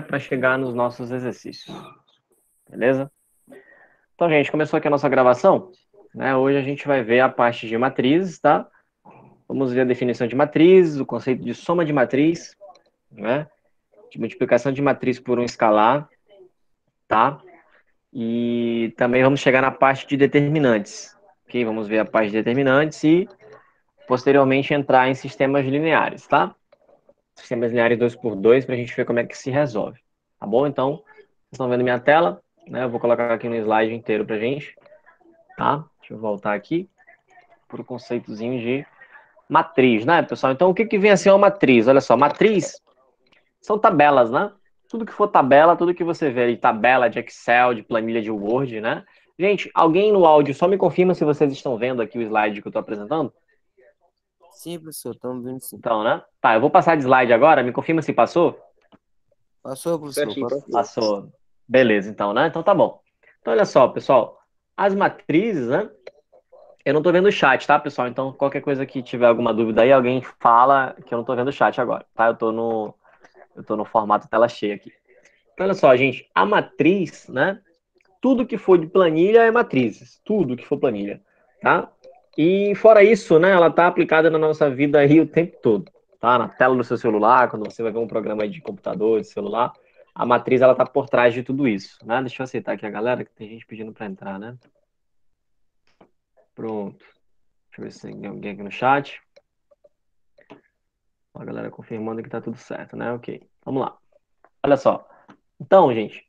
para chegar nos nossos exercícios, beleza? Então, gente, começou aqui a nossa gravação, né? Hoje a gente vai ver a parte de matrizes, tá? Vamos ver a definição de matrizes, o conceito de soma de matriz, né? De multiplicação de matriz por um escalar, tá? E também vamos chegar na parte de determinantes, ok? Vamos ver a parte de determinantes e, posteriormente, entrar em sistemas lineares, tá? Sistemas lineares 2 por 2 para a gente ver como é que se resolve, tá bom? Então, vocês estão vendo minha tela, né? Eu vou colocar aqui no slide inteiro para a gente, tá? Deixa eu voltar aqui para o conceitozinho de matriz, né, pessoal? Então, o que vem a ser uma matriz? Olha só, matriz são tabelas, né? Tudo que for tabela, tudo que você vê aí, tabela de Excel, de planilha de Word, né? Gente, alguém no áudio só me confirma se vocês estão vendo aqui o slide que eu estou apresentando? Sim, professor, estamos vendo sim. Então, né? Tá, eu vou passar de slide agora, me confirma se passou? Passou, professor, passou. Passou. Beleza, então, né? Então tá bom. Então, olha só, pessoal. As matrizes, né? Eu não tô vendo o chat, tá, pessoal? Então, qualquer coisa que tiver alguma dúvida aí, alguém fala que eu não tô vendo o chat agora, tá? Eu tô no formato tela cheia aqui. Então, olha só, gente. A matriz, né? Tudo que for de planilha é matrizes. Tudo que for planilha, tá? E fora isso, né? Ela tá aplicada na nossa vida aí o tempo todo, tá? Na tela do seu celular, quando você vai ver um programa aí de computador, de celular, a matriz, ela tá por trás de tudo isso, né? Deixa eu aceitar aqui a galera, que tem gente pedindo para entrar, né? Pronto. Deixa eu ver se tem alguém aqui no chat. A galera confirmando que tá tudo certo, né? Ok. Vamos lá. Olha só. Então, gente,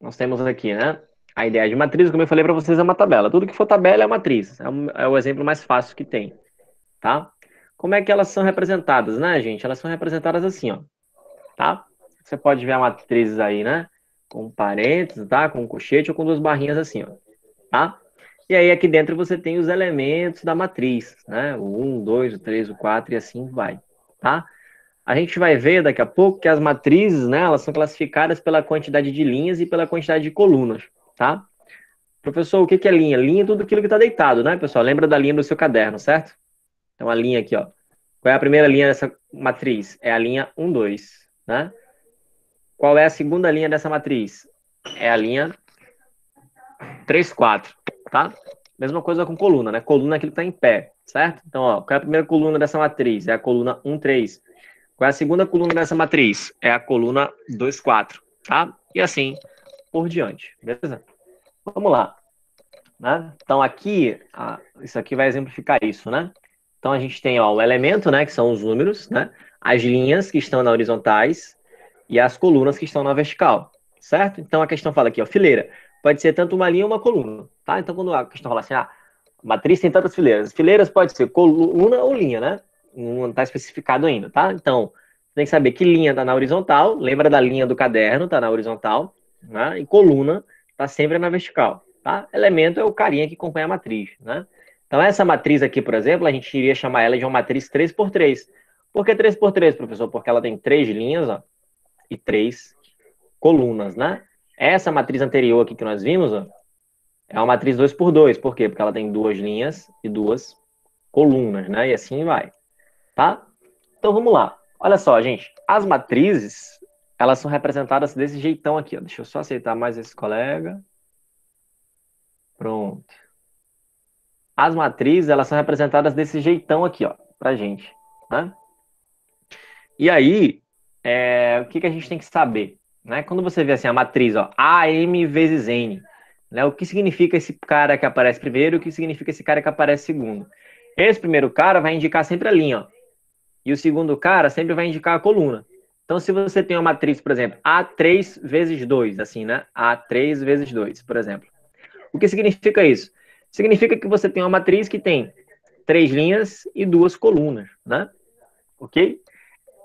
nós temos aqui, né? A ideia de matriz, como eu falei para vocês, é uma tabela. Tudo que for tabela é matriz. É o exemplo mais fácil que tem, tá? Como é que elas são representadas, né, gente? Elas são representadas assim, ó, tá? Você pode ver a matriz aí, né? Com parênteses, tá? Com um colchete ou com duas barrinhas assim, ó, tá? E aí aqui dentro você tem os elementos da matriz, né? O 1, 2, o 3, o 4 e assim vai, tá? A gente vai ver daqui a pouco que as matrizes, né, elas são classificadas pela quantidade de linhas e pela quantidade de colunas, tá? Professor, o que é linha? Linha é tudo aquilo que está deitado, né, pessoal? Lembra da linha do seu caderno, certo? Então, a linha aqui, ó. Qual é a primeira linha dessa matriz? É a linha 1, 2, né? Qual é a segunda linha dessa matriz? É a linha 3, 4, tá? Mesma coisa com coluna, né? Coluna é aquilo que está em pé, certo? Então, ó, qual é a primeira coluna dessa matriz? É a coluna 1, 3. Qual é a segunda coluna dessa matriz? É a coluna 2, 4, tá? E assim por diante, beleza? Vamos lá, né? Então aqui, isso aqui vai exemplificar isso, né? Então a gente tem, ó, o elemento, né, que são os números, né? As linhas que estão na horizontais e as colunas que estão na vertical, certo? Então a questão fala aqui, ó, fileira. Pode ser tanto uma linha ou uma coluna, tá? Então quando a questão fala assim, matriz tem tantas fileiras. Fileiras pode ser coluna ou linha, né? Não está especificado ainda, tá? Então, tem que saber que linha está na horizontal. Lembra da linha do caderno, está na horizontal, né? E coluna está sempre na vertical, tá? Elemento é o carinha que acompanha a matriz, né? Então, essa matriz aqui, por exemplo, a gente iria chamar ela de uma matriz 3 por 3. Por que 3 por 3, professor? Porque ela tem três linhas, ó, e três colunas, né? Essa matriz anterior aqui que nós vimos, ó, é uma matriz 2 por 2. Por quê? Porque ela tem duas linhas e duas colunas, né? E assim vai, tá? Então vamos lá. Olha só, gente. As matrizes, elas são representadas desse jeitão aqui, ó. Deixa eu só aceitar mais esse colega. Pronto. As matrizes, elas são representadas desse jeitão aqui, ó, pra gente, né? E aí, o que a gente tem que saber, né? Quando você vê assim a matriz, ó, AM vezes N, né? O que significa esse cara que aparece primeiro e o que significa esse cara que aparece segundo? Esse primeiro cara vai indicar sempre a linha, ó, e o segundo cara sempre vai indicar a coluna. Então, se você tem uma matriz, por exemplo, A3 vezes 2, assim, né? A3 vezes 2, por exemplo. O que significa isso? Significa que você tem uma matriz que tem três linhas e duas colunas, né? Ok?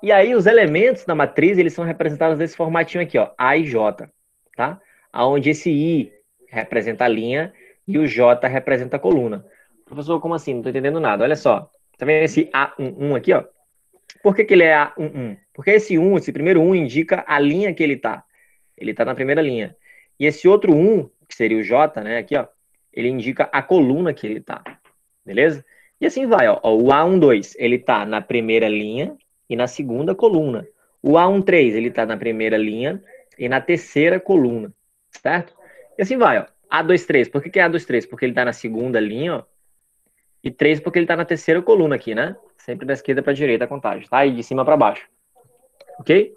E aí, os elementos da matriz, eles são representados desse formatinho aqui, ó, A e J, tá? Onde esse I representa a linha e o J representa a coluna. Professor, como assim? Não tô entendendo nada. Olha só. Tá vendo esse A11 aqui, ó? Por que ele é A11? Porque esse primeiro 1 indica a linha que ele tá. Ele tá na primeira linha. E esse outro 1, que seria o J, né, aqui, ó, ele indica a coluna que ele tá. Beleza? E assim vai, ó. O A12, ele tá na primeira linha e na segunda coluna. O A13, ele está na primeira linha e na terceira coluna, certo? E assim vai, ó. A23, por que é A23? Porque ele está na segunda linha, ó. E 3 porque ele está na terceira coluna aqui, né? Sempre da esquerda para a direita a contagem, tá? E de cima para baixo. Ok?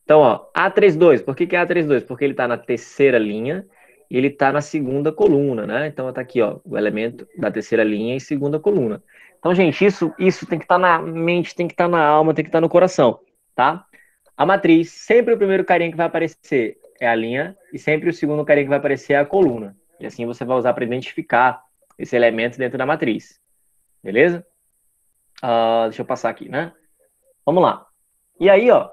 Então, ó, A32, por que é A32? Porque ele está na terceira linha e ele está na segunda coluna, né? Então, está aqui, ó, o elemento da terceira linha e segunda coluna. Então, gente, isso tem que estar na mente, tem que estar na alma, tem que estar no coração, tá? A matriz, sempre o primeiro carinha que vai aparecer é a linha e sempre o segundo carinha que vai aparecer é a coluna. E assim você vai usar para identificar esse elemento dentro da matriz. Beleza? Deixa eu passar aqui, né? Vamos lá. E aí, ó,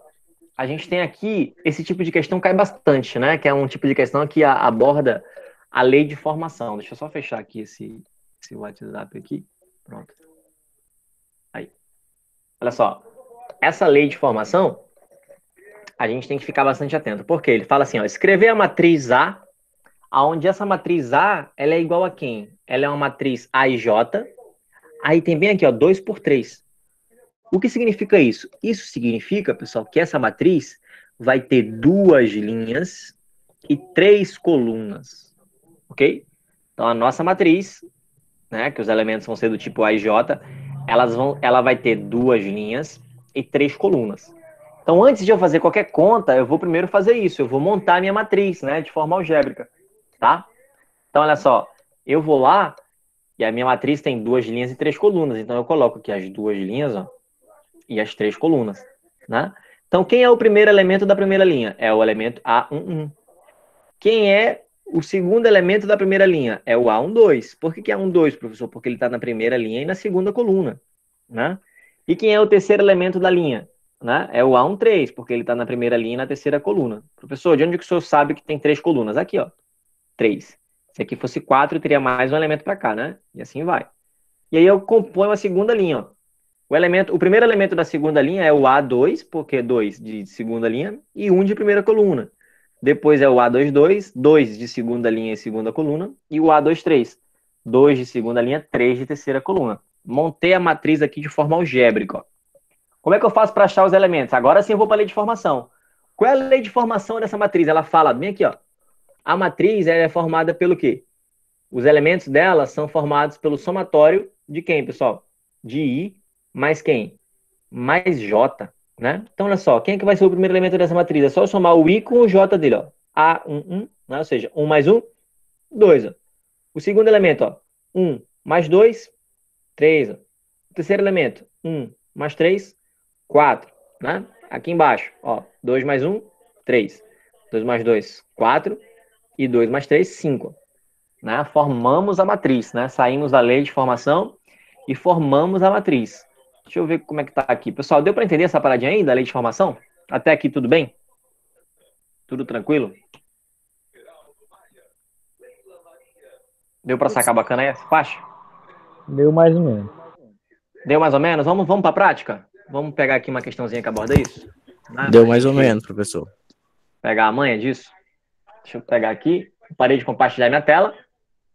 a gente tem aqui, esse tipo de questão cai bastante, né? Que é um tipo de questão que aborda a lei de formação. Deixa eu só fechar aqui esse WhatsApp aqui. Pronto. Aí. Olha só. Essa lei de formação, a gente tem que ficar bastante atento. Porque ele fala assim, ó, escrever a matriz A, aonde essa matriz A, ela é igual a quem? Ela é uma matriz A e J. Aí tem bem aqui, ó, 2 por 3. O que significa isso? Isso significa, pessoal, que essa matriz vai ter duas linhas e três colunas, ok? Então, a nossa matriz, né, que os elementos vão ser do tipo A e J, ela vai ter duas linhas e três colunas. Então, antes de eu fazer qualquer conta, eu vou primeiro fazer isso. Eu vou montar a minha matriz, né, de forma algébrica, tá? Então, olha só, eu vou lá e a minha matriz tem duas linhas e três colunas. Então, eu coloco aqui as duas linhas, ó, e as três colunas, né? Então, quem é o primeiro elemento da primeira linha? É o elemento A11. Quem é o segundo elemento da primeira linha? É o A12. Por que é A12, professor? Porque ele está na primeira linha e na segunda coluna, né? E quem é o terceiro elemento da linha? Né? É o A13, porque ele está na primeira linha e na terceira coluna. Professor, de onde que o senhor sabe que tem três colunas? Aqui, ó, três. Se aqui fosse quatro, teria mais um elemento para cá, né? E assim vai. E aí eu componho a segunda linha, ó. O primeiro elemento da segunda linha é o A2, porque 2 de segunda linha, e 1 de primeira coluna. Depois é o A22, 2 de segunda linha e segunda coluna, e o A23, 2 de segunda linha, 3 de terceira coluna. Montei a matriz aqui de forma algébrica. Ó. Como é que eu faço para achar os elementos? Agora sim eu vou para a lei de formação. Qual é a lei de formação dessa matriz? Ela fala bem aqui, ó. A matriz é formada pelo quê? Os elementos dela são formados pelo somatório de quem, pessoal? De I mais quem? Mais J, né? Então, olha só, quem é que vai ser o primeiro elemento dessa matriz? É só eu somar o I com o J dele, ó. A11, né? Ou seja, 1 mais 1, 2, ó. O segundo elemento, ó. 1 mais 2, 3, ó. O terceiro elemento, 1 mais 3, 4, né? Aqui embaixo, ó. 2 mais 1, 3. 2 mais 2, 4. E 2 mais 3, 5. Né? Formamos a matriz, né? Saímos da lei de formação e formamos a matriz. Deixa eu ver como é que tá aqui. Pessoal, deu para entender essa paradinha aí da lei de formação? Até aqui tudo bem? Tudo tranquilo? Deu para sacar bacana aí essa parte? Deu mais ou menos. Deu mais ou menos? Vamos para a prática? Vamos pegar aqui uma questãozinha que aborda isso? Né? Deu mais ou menos, professor. Pegar a manha disso? Deixa eu pegar aqui. Parei de compartilhar minha tela,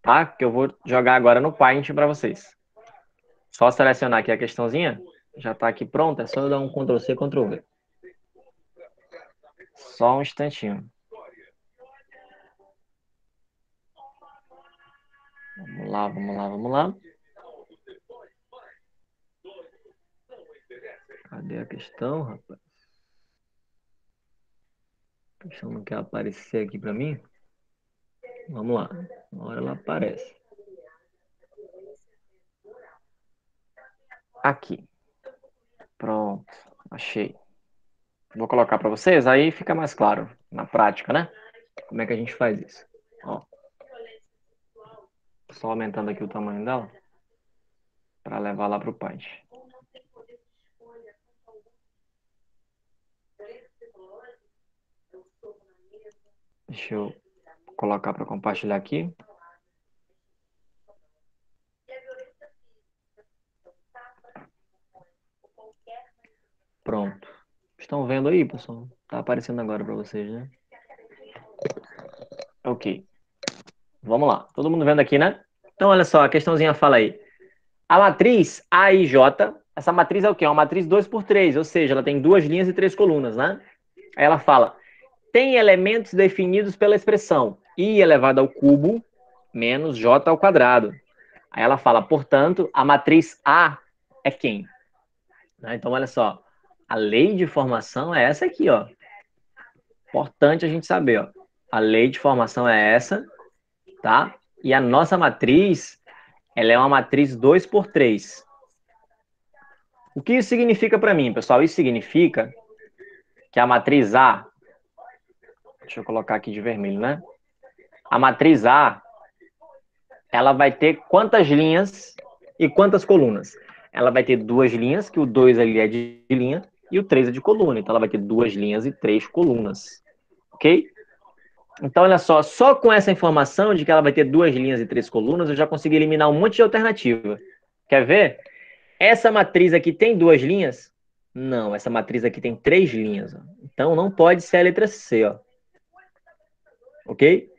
tá? Que eu vou jogar agora no Paint para vocês. Só selecionar aqui a questãozinha. Já está aqui pronta. É só eu dar um Ctrl+C, Ctrl+V. Só um instantinho. Vamos lá, vamos lá, vamos lá. Cadê a questão, rapaz? A questão não quer aparecer aqui para mim? Vamos lá. Uma hora ela aparece. Aqui. Pronto. Achei. Vou colocar para vocês, aí fica mais claro na prática, né? Como é que a gente faz isso? Ó. Só aumentando aqui o tamanho dela para levar lá para o Paint. Deixa eu colocar para compartilhar aqui. Pronto. Estão vendo aí, pessoal? Tá aparecendo agora para vocês, né? Ok. Vamos lá. Todo mundo vendo aqui, né? Então, olha só, a questãozinha fala aí. A matriz A e J essa matriz é o quê? É uma matriz 2 por 3, ou seja, ela tem 2 linhas e 3 colunas, né? Aí ela fala, tem elementos definidos pela expressão i elevado ao cubo menos j ao quadrado. Aí ela fala, portanto, a matriz A é quem? Né? Então, olha só, a lei de formação é essa aqui, ó. Importante a gente saber, ó. A lei de formação é essa, tá? E a nossa matriz, ela é uma matriz 2 por 3. O que isso significa para mim, pessoal? Isso significa que a matriz A, deixa eu colocar aqui de vermelho, né? A matriz A, ela vai ter quantas linhas e quantas colunas? Ela vai ter 2 linhas, que o 2 ali é de linha, e o 3 é de coluna. Então, ela vai ter 2 linhas e 3 colunas. Ok? Então, olha só com essa informação de que ela vai ter 2 linhas e 3 colunas, eu já consigo eliminar um monte de alternativa. Quer ver? Essa matriz aqui tem 2 linhas? Não, essa matriz aqui tem 3 linhas. Ó. Então, não pode ser a letra C, ó. Ok?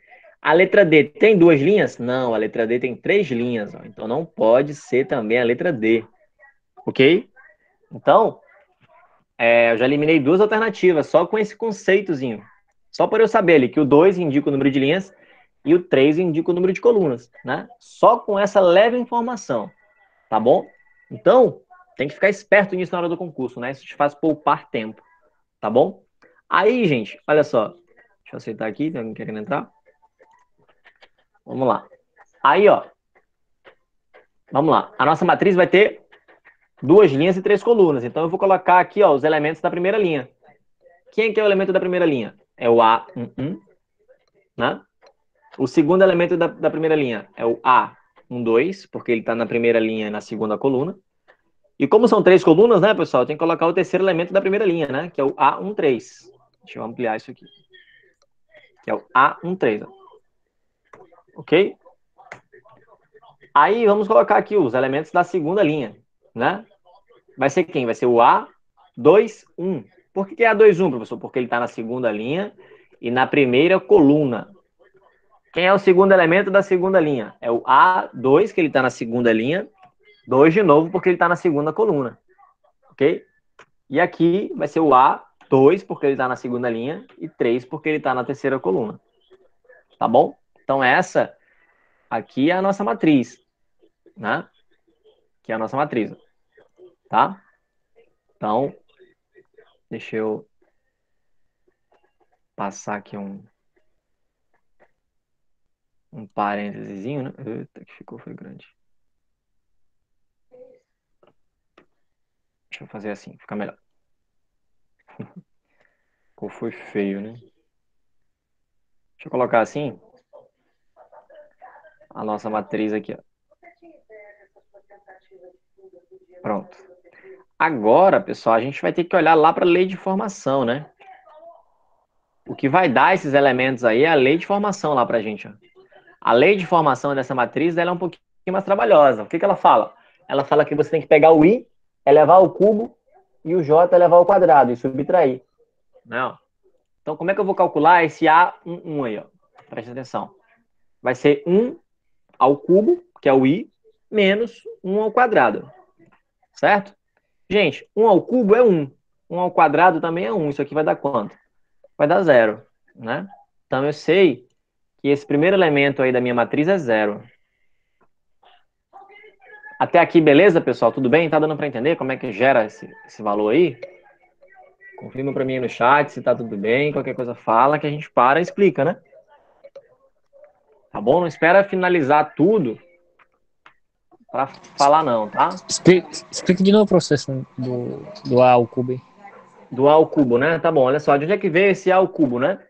A letra D tem 2 linhas? Não, a letra D tem 3 linhas. Ó. Então, não pode ser também a letra D. Ok? Então, eu já eliminei 2 alternativas, só com esse conceitozinho. Só para eu saber ali que o 2 indica o número de linhas e o 3 indica o número de colunas, né? Só com essa leve informação, tá bom? Então, tem que ficar esperto nisso na hora do concurso, né? Isso te faz poupar tempo, tá bom? Aí, gente, olha só. Deixa eu aceitar aqui, tem alguém querendo entrar? Vamos lá. Aí, ó. Vamos lá. A nossa matriz vai ter 2 linhas e 3 colunas. Então, eu vou colocar aqui, ó, os elementos da primeira linha. Quem que é o elemento da primeira linha? É o A11, né? O segundo elemento da primeira linha é o A12, porque ele está na primeira linha e na segunda coluna. E como são 3 colunas, né, pessoal, tem que colocar o terceiro elemento da primeira linha, né, que é o A13. Deixa eu ampliar isso aqui. Que é o A13. Ok? Aí vamos colocar aqui os elementos da segunda linha, né? Vai ser quem? Vai ser o A21. Por que é A21, professor? Porque ele está na segunda linha e na primeira coluna. Quem é o segundo elemento da segunda linha? É o A2, que ele está na segunda linha. 2 de novo, porque ele está na segunda coluna. Ok? E aqui vai ser o A2, porque ele está na segunda linha. E 3, porque ele está na terceira coluna. Tá bom? Então, essa aqui é a nossa matriz. Né? Que é a nossa matriz. Tá? Então, deixa eu passar aqui um parênteses, né? Eita, que foi grande. Deixa eu fazer assim, fica melhor. Ou foi feio, né? Deixa eu colocar assim. A nossa matriz aqui, ó. Pronto. Agora, pessoal, a gente vai ter que olhar lá para a lei de formação, né? O que vai dar esses elementos aí é a lei de formação lá para a gente, ó. A lei de formação dessa matriz ela é um pouquinho mais trabalhosa. O que ela fala? Ela fala que você tem que pegar o i, elevar ao cubo, e o j elevar ao quadrado, e subtrair. Não. Então, como é que eu vou calcular esse A11 aí, ó? Presta atenção. Vai ser 1 ao cubo, que é o i, menos 1 ao quadrado. Certo? Gente, 1 ao cubo é 1. 1 ao quadrado também é 1. Isso aqui vai dar quanto? Vai dar 0, né? Então, eu sei que esse primeiro elemento aí da minha matriz é 0. Até aqui, beleza, pessoal? Tudo bem? Tá dando para entender como é que gera esse valor aí? Confirma para mim no chat se tá tudo bem. Qualquer coisa fala que a gente para e explica, né? Tá bom? Não espera finalizar tudo para falar não, tá? Explica de novo o processo do A ao cubo. Do A ao cubo, né? Tá bom, olha só. De onde é que veio esse A ao cubo, né?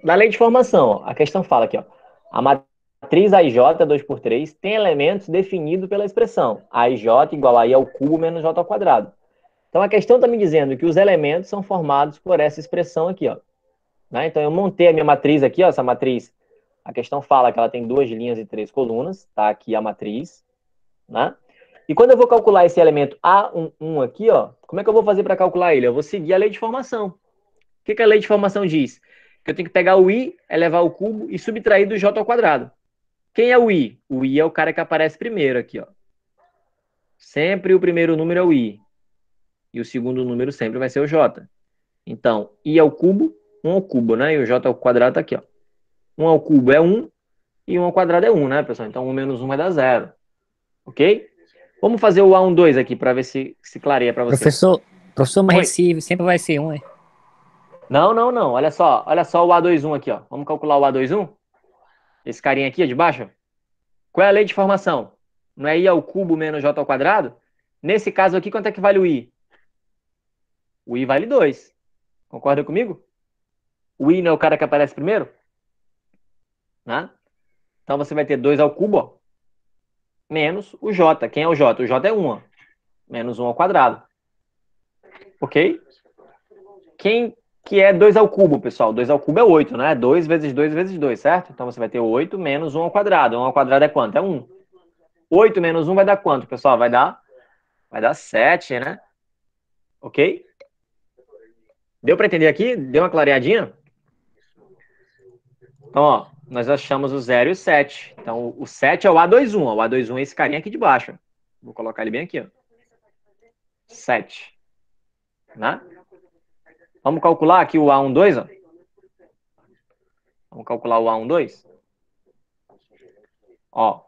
Da lei de formação, ó. A questão fala aqui, ó. A matriz AIJ 2 por 3 tem elementos definidos pela expressão AIJ igual a I ao cubo menos J ao quadrado. Então, a questão está me dizendo que os elementos são formados por essa expressão aqui, ó. Né? Então, eu montei a minha matriz aqui, ó. Essa matriz, a questão fala que ela tem 2 linhas e 3 colunas. Tá aqui a matriz, né? E quando eu vou calcular esse elemento A11 aqui, ó, como é que eu vou fazer para calcular ele? Eu vou seguir a lei de formação. O que a lei de formação diz? Que eu tenho que pegar o i, elevar ao cubo e subtrair do j ao quadrado. Quem é o i? O i é o cara que aparece primeiro aqui, ó. Sempre o primeiro número é o i. E o segundo número sempre vai ser o j. Então, i ao cubo, 1 ao cubo, né? E o j ao quadrado tá aqui, ó. 1 ao cubo é 1 e 1 ao quadrado é 1, né, pessoal? Então, 1 menos 1 vai dar 0. Ok? Vamos fazer o A12 aqui para ver se clareia para vocês. Professor, mas Oi. esse sempre vai ser um, é? Não, não, não. Olha só o A21 aqui, ó. Vamos calcular o A21? Esse carinha aqui, ó, de baixo. Qual é a lei de formação? Não é i ao cubo menos j ao quadrado? Nesse caso aqui, quanto é que vale o i? O i vale 2. Concorda comigo? O i não é o cara que aparece primeiro? Né? Então você vai ter 2 ao cubo, ó, menos o j. Quem é o j? O j é 1, ó. Menos 1 ao quadrado. Ok? Quem que é 2 ao cubo, pessoal? 2 ao cubo é 8, né? 2 vezes 2 vezes 2, certo? Então você vai ter 8 menos 1 ao quadrado. 1 ao quadrado é quanto? É 1. 8 menos 1 vai dar quanto, pessoal? Vai dar 7, né? Ok? Deu para entender aqui? Deu uma clareadinha? Então, ó, nós achamos o 0 e o 7. Então, o 7 é o A21. Ó. O A21 é esse carinha aqui de baixo. Vou colocar ele bem aqui, ó. 7. Né? Vamos calcular aqui o A12, ó. Vamos calcular o A12. Ó,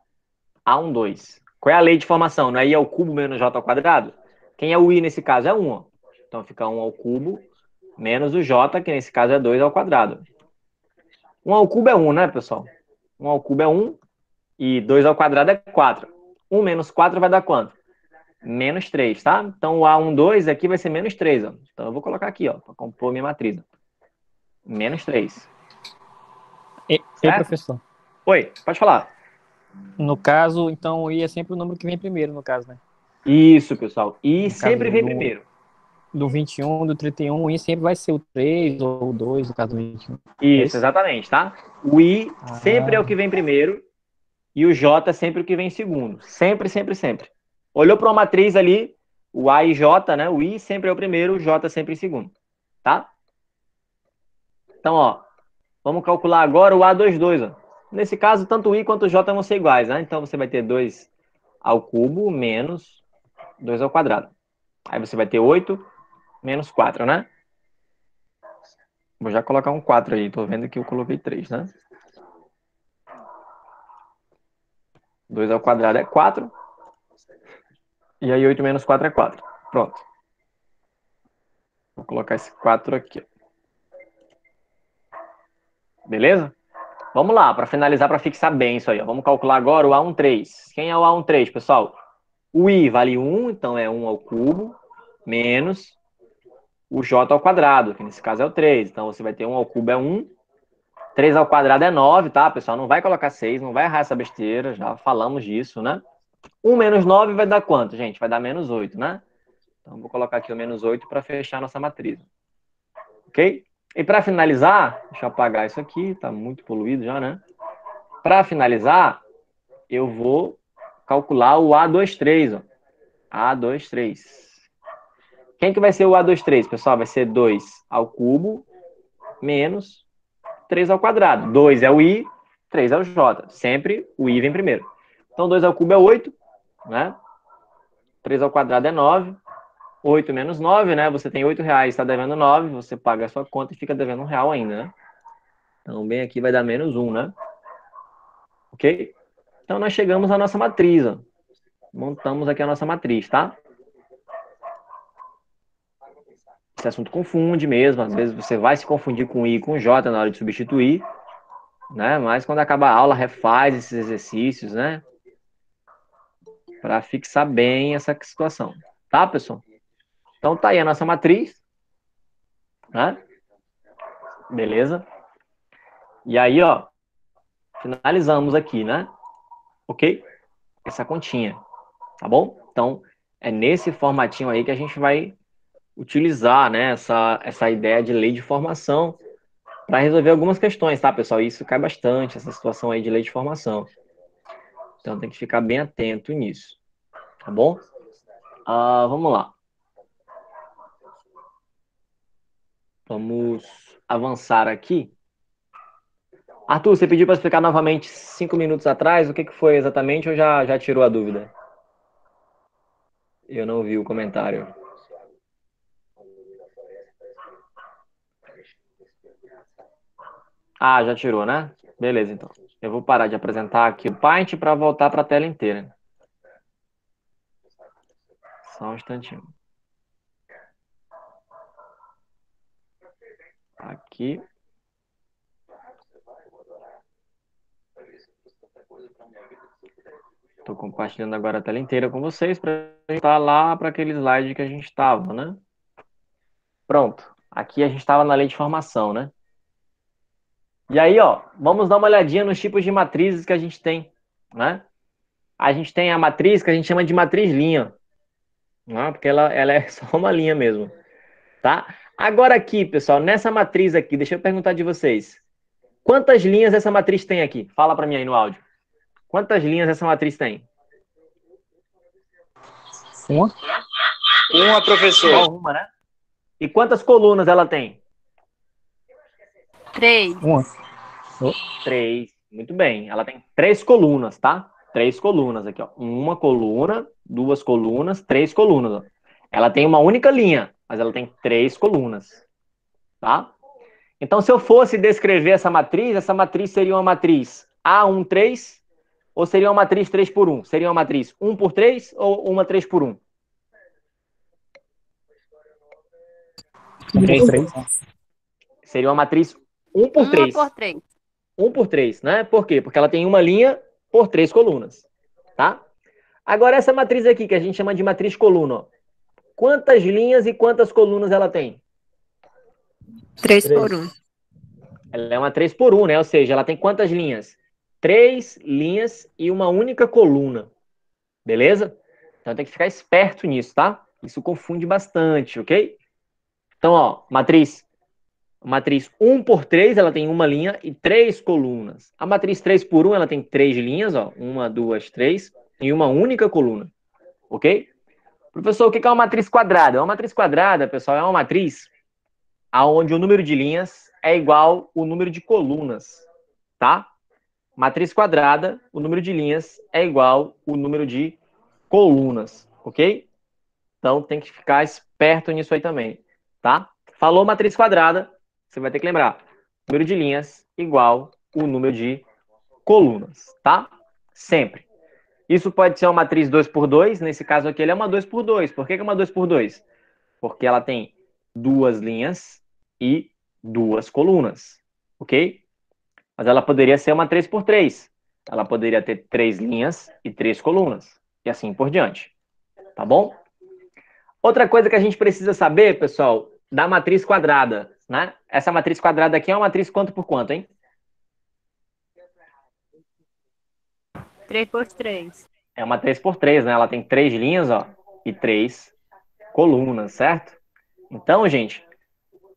A12. Qual é a lei de formação? Não é i ao cubo menos j ao quadrado? Quem é o i nesse caso? É 1, ó. Então, fica 1 ao cubo menos o j, que nesse caso é 2 ao quadrado. 1 ao cubo é 1, né, pessoal? 1 ao cubo é 1 e 2 ao quadrado é 4. 1 menos 4 vai dar quanto? Menos 3, tá? Então, o A12 aqui vai ser menos 3, ó. Então, eu vou colocar aqui, ó, para compor minha matriz. Menos 3. Ei, professor. Oi, pode falar. No caso, então, o i é sempre o número que vem primeiro, no caso, né? Isso, pessoal. I No sempre caso vem primeiro. do 21, do 31, o i sempre vai ser o 3 ou o 2, no caso do 21. Isso, exatamente, tá? O I sempre é o que vem primeiro e o J é sempre o que vem em segundo. Sempre, sempre, sempre. Olhou para uma matriz ali, o A e J, né? O I sempre é o primeiro, o J sempre em segundo, tá? Então, ó, vamos calcular agora o A22, ó. Nesse caso, tanto o I quanto o J vão ser iguais, né? Então, você vai ter 2 ao cubo menos 2 ao quadrado. Aí você vai ter 8 menos 4, né? Vou já colocar um 4 aí. Tô vendo que eu coloquei 3, né? 2 ao quadrado é 4. E aí 8 menos 4 é 4. Pronto. Vou colocar esse 4 aqui. Beleza? Vamos lá, para finalizar, para fixar bem isso aí. Ó. Vamos calcular agora o A13. Quem é o A13, pessoal? O I vale 1, então é 1 ao cubo, menos o J ao quadrado, que nesse caso é o 3. Então você vai ter 1 ao cubo é 1, 3 ao quadrado é 9, tá, pessoal? Não vai colocar 6, não vai errar essa besteira, já falamos disso, né? 1 menos 9 vai dar quanto, gente? Vai dar menos 8, né? Então vou colocar aqui o menos 8 para fechar nossa matriz. Ok? E para finalizar, deixa eu apagar isso aqui, tá muito poluído já, né? Para finalizar, eu vou calcular o A23, ó. A23. Quem que vai ser o A23, pessoal? Vai ser 2 ao cubo menos 3 ao quadrado. 2 é o I, 3 é o J. Sempre o I vem primeiro. Então, 2 ao cubo é 8, né? 3 ao quadrado é 9. 8 menos 9, né? Você tem R$8, está devendo 9, você paga a sua conta e fica devendo R$1 ainda, né? Então, bem aqui vai dar menos 1, né? Ok? Então, nós chegamos à nossa matriz, ó. Montamos aqui a nossa matriz, tá? Esse assunto confunde mesmo, às vezes você vai se confundir com I e com J na hora de substituir, né? Mas quando acaba a aula, refaz esses exercícios, né? Para fixar bem essa situação, tá, pessoal? Então tá aí a nossa matriz, né? Beleza? E aí, ó, finalizamos aqui, né? Ok? Essa continha, tá bom? Então, é nesse formatinho aí que a gente vai utilizar, né, essa ideia de lei de formação para resolver algumas questões, tá, pessoal? Isso cai bastante, essa situação aí de lei de formação. Então, tem que ficar bem atento nisso, tá bom? Vamos lá. Vamos avançar aqui. Arthur, você pediu para explicar novamente 5 minutos atrás, o que foi exatamente ou já tirou a dúvida? Eu não vi o comentário. Ah, já tirou, né? Beleza, então. Eu vou parar de apresentar aqui o Paint para voltar para a tela inteira. Só um instantinho. Aqui. Estou compartilhando agora a tela inteira com vocês para estar lá para aquele slide que a gente estava, né? Pronto. Aqui a gente estava na lei de formação, né? E aí, ó, vamos dar uma olhadinha nos tipos de matrizes que a gente tem, né? A gente tem a matriz que a gente chama de matriz linha, né? Porque ela é só uma linha mesmo, tá? Agora aqui, pessoal, nessa matriz aqui, deixa eu perguntar de vocês. Quantas linhas essa matriz tem aqui? Fala para mim aí no áudio. Quantas linhas essa matriz tem? Uma. Uma, professor. Só uma, né? E quantas colunas ela tem? 3. Uma. 3. Muito bem. Ela tem 3 colunas, tá? 3 colunas aqui, ó. Uma coluna, 2 colunas, 3 colunas, ó. Ela tem uma única linha, mas ela tem 3 colunas, tá? Então, se eu fosse descrever essa matriz seria uma matriz A13 ou seria uma matriz 3 por 1? Seria uma matriz 1 por 3 ou uma 3 por 1? 3, 3. Seria uma matriz 1 por 3. 1 por 3. 1 por 3, né? Por quê? Porque ela tem uma linha por 3 colunas, tá? Agora, essa matriz aqui, que a gente chama de matriz coluna, ó. Quantas linhas e quantas colunas ela tem? 3 por 1. Ela é uma 3 por 1, né? Ou seja, ela tem quantas linhas? 3 linhas e uma única coluna. Beleza? Então tem que ficar esperto nisso, tá? Isso confunde bastante, ok? Então, ó, matriz 1 por 3, ela tem uma linha e 3 colunas. A matriz 3 por 1, ela tem 3 linhas, ó. 1, 2, 3, e uma única coluna. Ok? Professor, o que é uma matriz quadrada? Uma matriz quadrada, pessoal, é uma matriz onde o número de linhas é igual ao número de colunas, tá? Matriz quadrada, o número de linhas é igual ao número de colunas, ok? Então tem que ficar esperto nisso aí também, tá? Falou matriz quadrada, você vai ter que lembrar. Número de linhas igual ao número de colunas, tá? Sempre. Isso pode ser uma matriz 2 por 2, nesse caso aqui ele é uma 2 por 2. Por que é uma 2 por 2? Porque ela tem 2 linhas e 2 colunas, ok? Mas ela poderia ser uma 3 por 3. Ela poderia ter 3 linhas e 3 colunas, e assim por diante, tá bom? Outra coisa que a gente precisa saber, pessoal, da matriz quadrada, né? Essa matriz quadrada aqui é uma matriz quanto por quanto, hein? 3 por 3. É uma 3 por 3, né? Ela tem 3 linhas, ó, e 3 colunas, certo? Então, gente,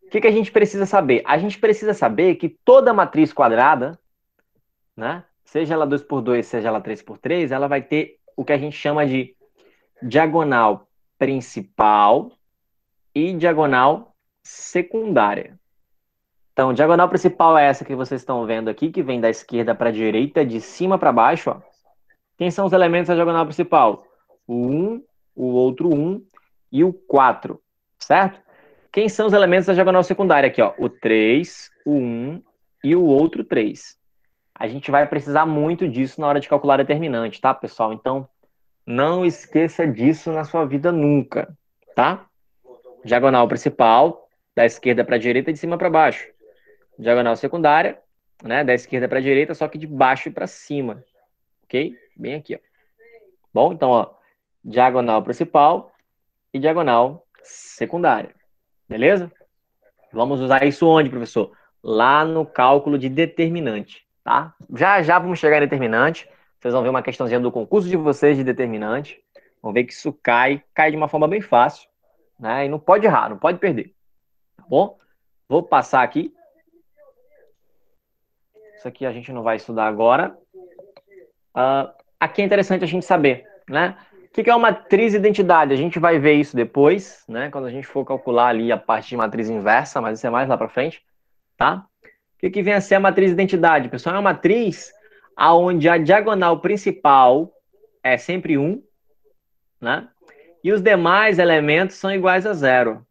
o que a gente precisa saber? A gente precisa saber que toda matriz quadrada, né? Seja ela 2 por 2, seja ela 3 por 3, ela vai ter o que a gente chama de diagonal principal e diagonal secundária. Então, diagonal principal é essa que vocês estão vendo aqui, que vem da esquerda para a direita, de cima para baixo, ó. Quem são os elementos da diagonal principal? O 1, o outro 1 e o 4, certo? Quem são os elementos da diagonal secundária aqui, ó? O 3, o 1 e o outro 3. A gente vai precisar muito disso na hora de calcular determinante, tá, pessoal? Então, não esqueça disso na sua vida nunca, tá? Diagonal principal, da esquerda para a direita, de cima para baixo. Diagonal secundária, né, da esquerda para a direita, só que de baixo para cima. Ok? Bem aqui, ó. Bom, então, ó, diagonal principal e diagonal secundária. Beleza? Vamos usar isso onde, professor? Lá no cálculo de determinante, tá? Já já vamos chegar em determinante. Vocês vão ver uma questãozinha do concurso de vocês de determinante. Vão ver que isso cai de uma forma bem fácil, né? E não pode errar, não pode perder. Tá bom? Vou passar aqui. Isso aqui a gente não vai estudar agora. Aqui é interessante a gente saber, né? O que é uma matriz identidade? A gente vai ver isso depois, né? Quando a gente for calcular ali a parte de matriz inversa, mas isso é mais lá para frente, tá? O que vem a ser a matriz identidade? Pessoal, é uma matriz onde a diagonal principal é sempre 1, né? E os demais elementos são iguais a 0,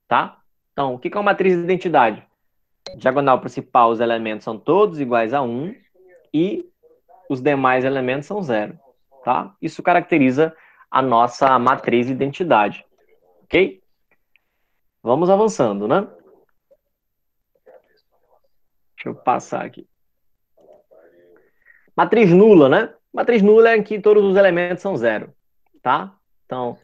tá? Então, o que é uma matriz identidade? Diagonal principal, os elementos são todos iguais a 1 e os demais elementos são 0. Tá? Isso caracteriza a nossa matriz de identidade. Ok? Vamos avançando, né? Deixa eu passar aqui. Matriz nula, né? Matriz nula é em que todos os elementos são 0. Tá? Então,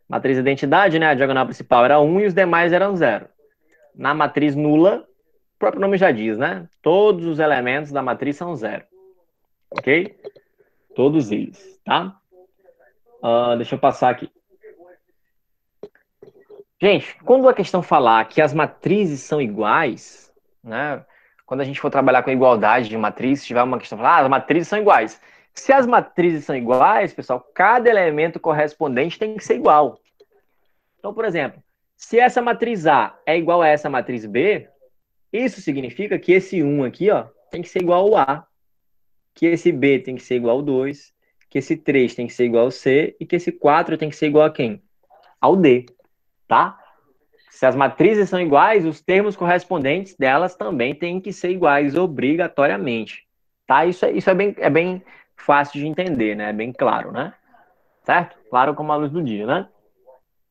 matriz de identidade, né? A diagonal principal era 1 e os demais eram 0. Na matriz nula, o próprio nome já diz, né? Todos os elementos da matriz são 0. Ok? Todos eles, tá? Deixa eu passar aqui. Gente, quando a questão falar que as matrizes são iguais, né? Quando a gente for trabalhar com a igualdade de matriz, se tiver uma questão falar, as matrizes são iguais. Se as matrizes são iguais, pessoal, cada elemento correspondente tem que ser igual. Então, por exemplo, se essa matriz A é igual a essa matriz B, isso significa que esse 1 aqui, ó, tem que ser igual ao A, que esse B tem que ser igual ao 2, que esse 3 tem que ser igual ao C e que esse 4 tem que ser igual a quem? Ao D, tá? Se as matrizes são iguais, os termos correspondentes delas também têm que ser iguais, obrigatoriamente. Tá? Isso é bem fácil de entender, né? É bem claro, né? Certo? Claro como a luz do dia, né?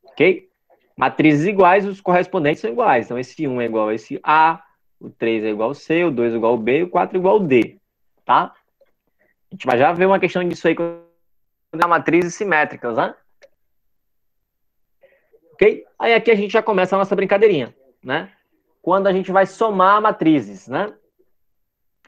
Ok? Matrizes iguais, os correspondentes são iguais. Então, esse 1 é igual a esse A, o 3 é igual ao C, o 2 é igual ao B, o 4 é igual ao D. Tá? A gente vai já ver uma questão disso aí com as matrizes simétricas, né? Ok? Aí aqui a gente já começa a nossa brincadeirinha, né? Quando a gente vai somar matrizes, né?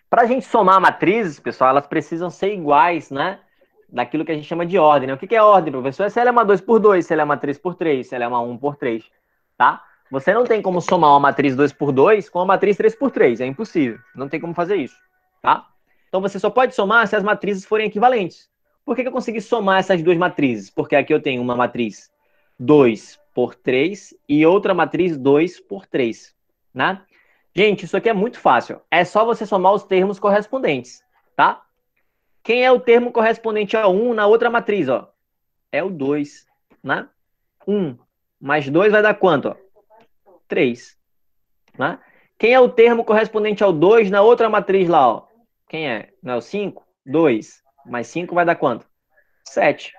Para a gente somar matrizes, pessoal, elas precisam ser iguais, né? Daquilo que a gente chama de ordem, né? O que é ordem, professor? É se ela é uma 2 por 2, se ela é uma 3 por 3, se ela é uma 1 por 3, tá? Você não tem como somar uma matriz 2 por 2 com uma matriz 3 por 3, é impossível. Não tem como fazer isso, tá? Então você só pode somar se as matrizes forem equivalentes. Por que eu consegui somar essas duas matrizes? Porque aqui eu tenho uma matriz 2 por 3 e outra matriz 2 por 3, né? Gente, isso aqui é muito fácil. É só você somar os termos correspondentes, tá? Quem é o termo correspondente a 1 na outra matriz, ó? É o 2, né? 1 mais 2 vai dar quanto, ó? 3, né? Quem é o termo correspondente ao 2 na outra matriz lá, ó? Quem é? Não é o 5? 2 mais 5 vai dar quanto? 7.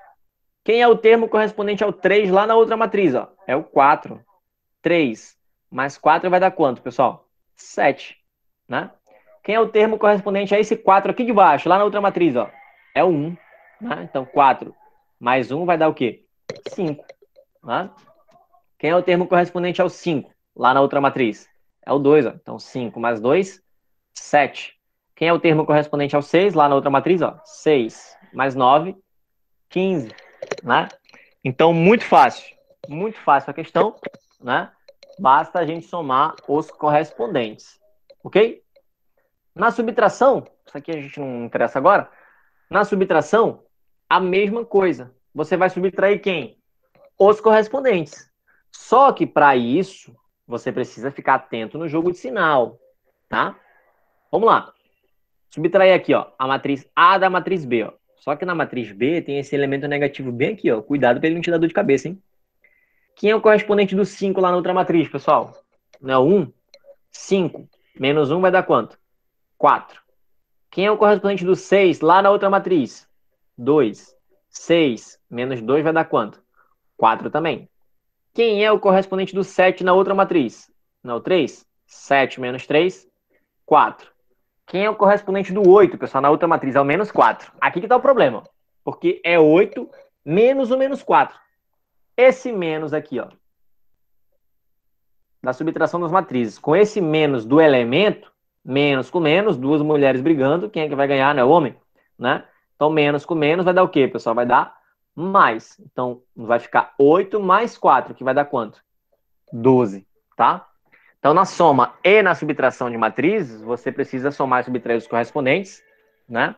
Quem é o termo correspondente ao 3 lá na outra matriz, ó? É o 4. 3 mais 4 vai dar quanto, pessoal? 7, né? Quem é o termo correspondente a esse 4 aqui de baixo, lá na outra matriz, ó? É o 1, né? Então, 4 mais 1 vai dar o quê? 5, né? Quem é o termo correspondente ao 5, lá na outra matriz? É o 2, ó. Então, 5 mais 2, 7. Quem é o termo correspondente ao 6, lá na outra matriz, ó? 6 mais 9, 15, né? Então, muito fácil a questão, né? Basta a gente somar os correspondentes, ok? Na subtração, isso aqui a gente não interessa agora, na subtração, a mesma coisa. Você vai subtrair quem? Os correspondentes. Só que para isso, você precisa ficar atento no jogo de sinal, tá? Vamos lá. Subtrair aqui, ó, a matriz A da matriz B, ó. Só que na matriz B tem esse elemento negativo bem aqui, ó. Cuidado para ele não te dar dor de cabeça, hein? Quem é o correspondente do 5 lá na outra matriz, pessoal? Não é o 1? 5 menos 1 vai dar quanto? 4. Quem é o correspondente do 6 lá na outra matriz? 2. 6 menos 2 vai dar quanto? 4 também. Quem é o correspondente do 7 na outra matriz? Não é o 3? 7 menos 3, 4. Quem é o correspondente do 8, pessoal, na outra matriz? É o menos 4. Aqui que está o problema. Porque é 8 menos o menos 4. Esse menos aqui, ó, da subtração das matrizes, com esse menos do elemento, menos com menos, duas mulheres brigando, quem é que vai ganhar, né? O homem, né? Então, menos com menos vai dar o quê, pessoal? Vai dar mais. Então, vai ficar 8 mais 4, que vai dar quanto? 12, tá? Então, na soma e na subtração de matrizes, você precisa somar e subtrair os correspondentes, né?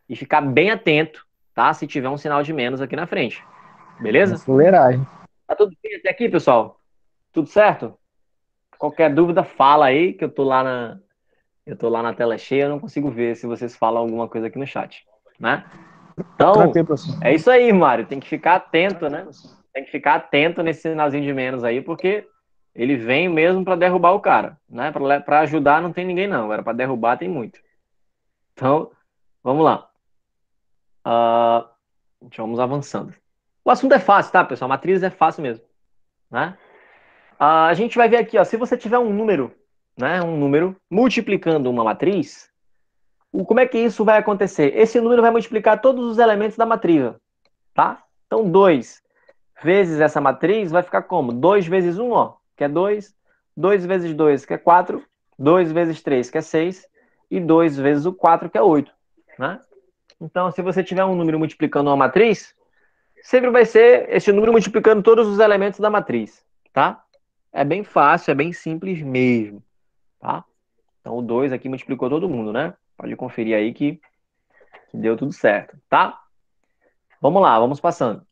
E ficar bem atento, tá? Se tiver um sinal de menos aqui na frente. Beleza? Fuleiragem. Tá tudo bem até aqui, pessoal? Tudo certo? Qualquer dúvida, fala aí, que eu tô lá na tela cheia, eu não consigo ver se vocês falam alguma coisa aqui no chat, né? Então, Tranquilo, professor. é isso aí, Mário. Tem que ficar atento, né? Tem que ficar atento nesse sinalzinho de menos aí, porque Ele vem mesmo para derrubar o cara, né? Para ajudar não tem ninguém não, agora para derrubar tem muito. Então, vamos lá. Ah, vamos avançando. O assunto é fácil, tá, pessoal? Matriz é fácil mesmo, né? A gente vai ver aqui, ó, se você tiver um número, né, um número multiplicando uma matriz, como é que isso vai acontecer? Esse número vai multiplicar todos os elementos da matriz, ó, tá? Então, 2 vezes essa matriz vai ficar como? 2 vezes um, ó, que é 2. 2 vezes 2, que é 4. 2 vezes 3, que é 6. E 2 vezes o 4, que é 8, né? Então, se você tiver um número multiplicando uma matriz, sempre vai ser esse número multiplicando todos os elementos da matriz, tá? É bem fácil, é bem simples mesmo, tá? Então, o 2 aqui multiplicou todo mundo, né? Pode conferir aí que deu tudo certo, tá? Vamos lá, vamos passando.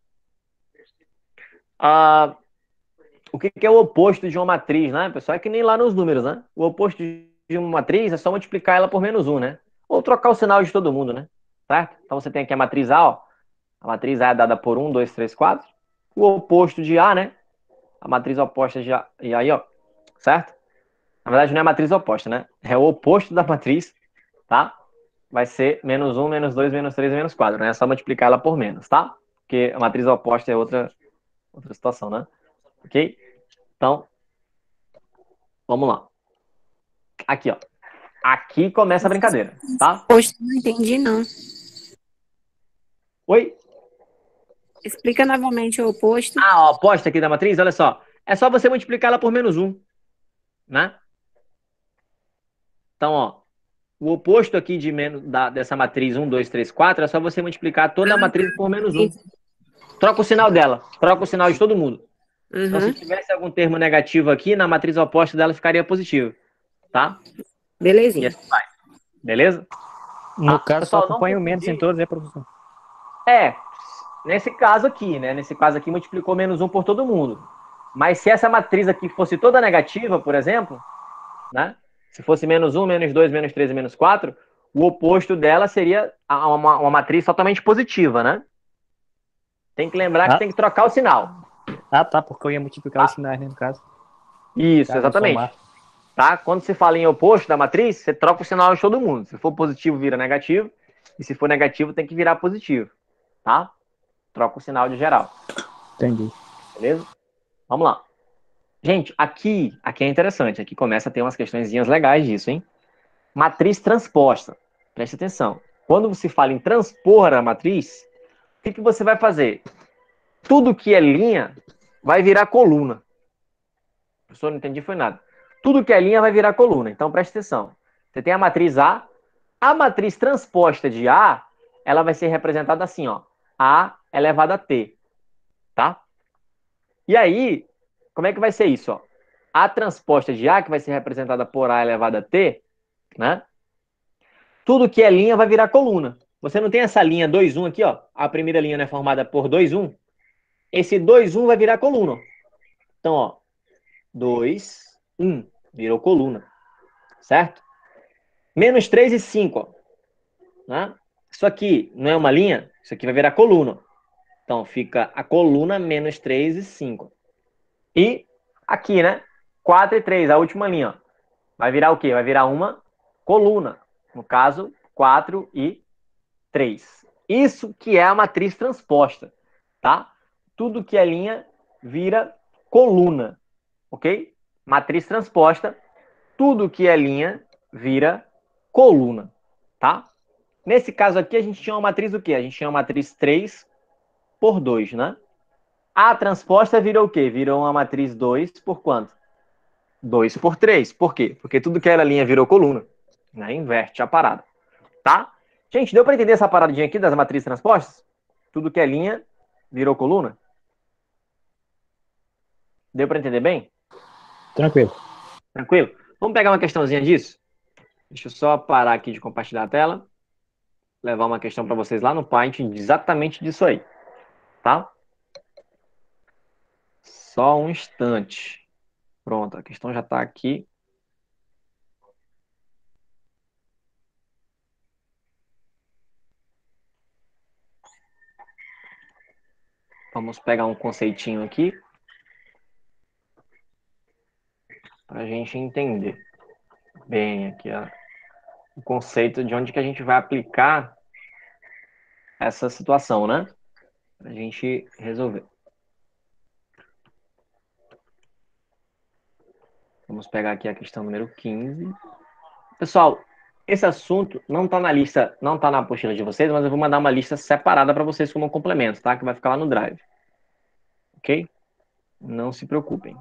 Ah, o que é o oposto de uma matriz, né, pessoal? É que nem lá nos números, né? O oposto de uma matriz é só multiplicar ela por menos um, né? Ou trocar o sinal de todo mundo, né? Certo? Então você tem aqui a matriz A, ó. A matriz A é dada por 1, 2, 3, 4. O oposto de A, né? A matriz oposta de A. E aí, ó. Certo? Na verdade, não é a matriz oposta, né? É o oposto da matriz, tá? Vai ser menos um, menos 2, menos 3 e menos 4, né? É só multiplicar ela por menos, tá? Porque a matriz oposta é outra situação, né? Ok? Então, vamos lá. Aqui, ó. Aqui começa a brincadeira, tá? Poxa, não entendi, não. Oi? Explica novamente o oposto. Ah, a oposta aqui da matriz, olha só. É só você multiplicar ela por menos um, né? Então, ó, o oposto aqui dessa matriz 1, 2, 3, 4 é só você multiplicar toda a matriz por menos um. Troca o sinal dela, troca o sinal de todo mundo. Então, se Uhum. tivesse algum termo negativo aqui, na matriz oposta dela ficaria positivo, tá? E Belezinha. assim vai, beleza? No Tá? caso, só Pessoal, não acompanha o menos em confundir. todos, é, professor? É, nesse caso aqui, né? Nesse caso aqui, multiplicou menos um por todo mundo. Mas se essa matriz aqui fosse toda negativa, por exemplo, né? Se fosse menos um, menos 2, menos 3 e menos 4, o oposto dela seria uma matriz totalmente positiva, né? Tem que lembrar que Ah, tem que trocar o sinal. tá, porque eu ia multiplicar os Tá? sinais, né, no caso. Isso, Caso exatamente. somar. Tá? Quando se fala em oposto da matriz, você troca o sinal de todo mundo. Se for positivo, vira negativo. E se for negativo, tem que virar positivo. Tá? Troca o sinal de geral. Entendi. Beleza? Vamos lá. Gente, aqui é interessante. Aqui começa a ter umas questõezinhas legais disso, hein? Matriz transposta. Preste atenção. Quando você fala em transpor a matriz, o que você vai fazer? Tudo que é linha vai virar coluna. Professor, não entendi foi nada. Tudo que é linha vai virar coluna. Então preste atenção. Você tem a matriz A matriz transposta de A, ela vai ser representada assim, ó. A elevado a T, tá? E aí, como é que vai ser isso, ó? A transposta de A, que vai ser representada por A elevado a T, né? Tudo que é linha vai virar coluna. Você não tem essa linha 2, 1 aqui, ó. A primeira linha é formada por 2, 1. Esse 2, 1 vai virar coluna. Então, ó, 2, 1. Virou coluna. Certo? Menos 3 e 5, ó. Né? Isso aqui não é uma linha? Isso aqui vai virar coluna. Então, fica a coluna menos 3 e 5. E aqui, né? 4 e 3, a última linha. Ó. Vai virar o quê? Vai virar uma coluna. No caso, 4 e 3. Isso que é a matriz transposta, tá? Tudo que é linha vira coluna, ok? Matriz transposta, tudo que é linha vira coluna, tá? Nesse caso aqui, a gente tinha uma matriz do quê? A gente tinha uma matriz 3 por 2, né? A transposta virou o quê? Virou uma matriz 2 por quanto? 2 por 3. Por quê? Porque tudo que era linha virou coluna. Né? Inverte a parada. Tá? Gente, deu para entender essa paradinha aqui das matrizes transpostas? Tudo que é linha virou coluna? Deu para entender bem? Tranquilo. Tranquilo? Vamos pegar uma questãozinha disso? Deixa eu só parar aqui de compartilhar a tela. Levar uma questão para vocês lá no Paint exatamente disso aí. Tá? Só um instante. Pronto, a questão já está aqui. Vamos pegar um conceitinho aqui. para a gente entender bem aqui o conceito de onde que a gente vai aplicar essa situação, né? Para a gente resolver. Vamos pegar aqui a questão número 15. Pessoal, esse assunto não está na lista, não está na apostila de vocês, mas eu vou mandar uma lista separada para vocês como complemento, tá? Que vai ficar lá no Drive. Ok? Não se preocupem.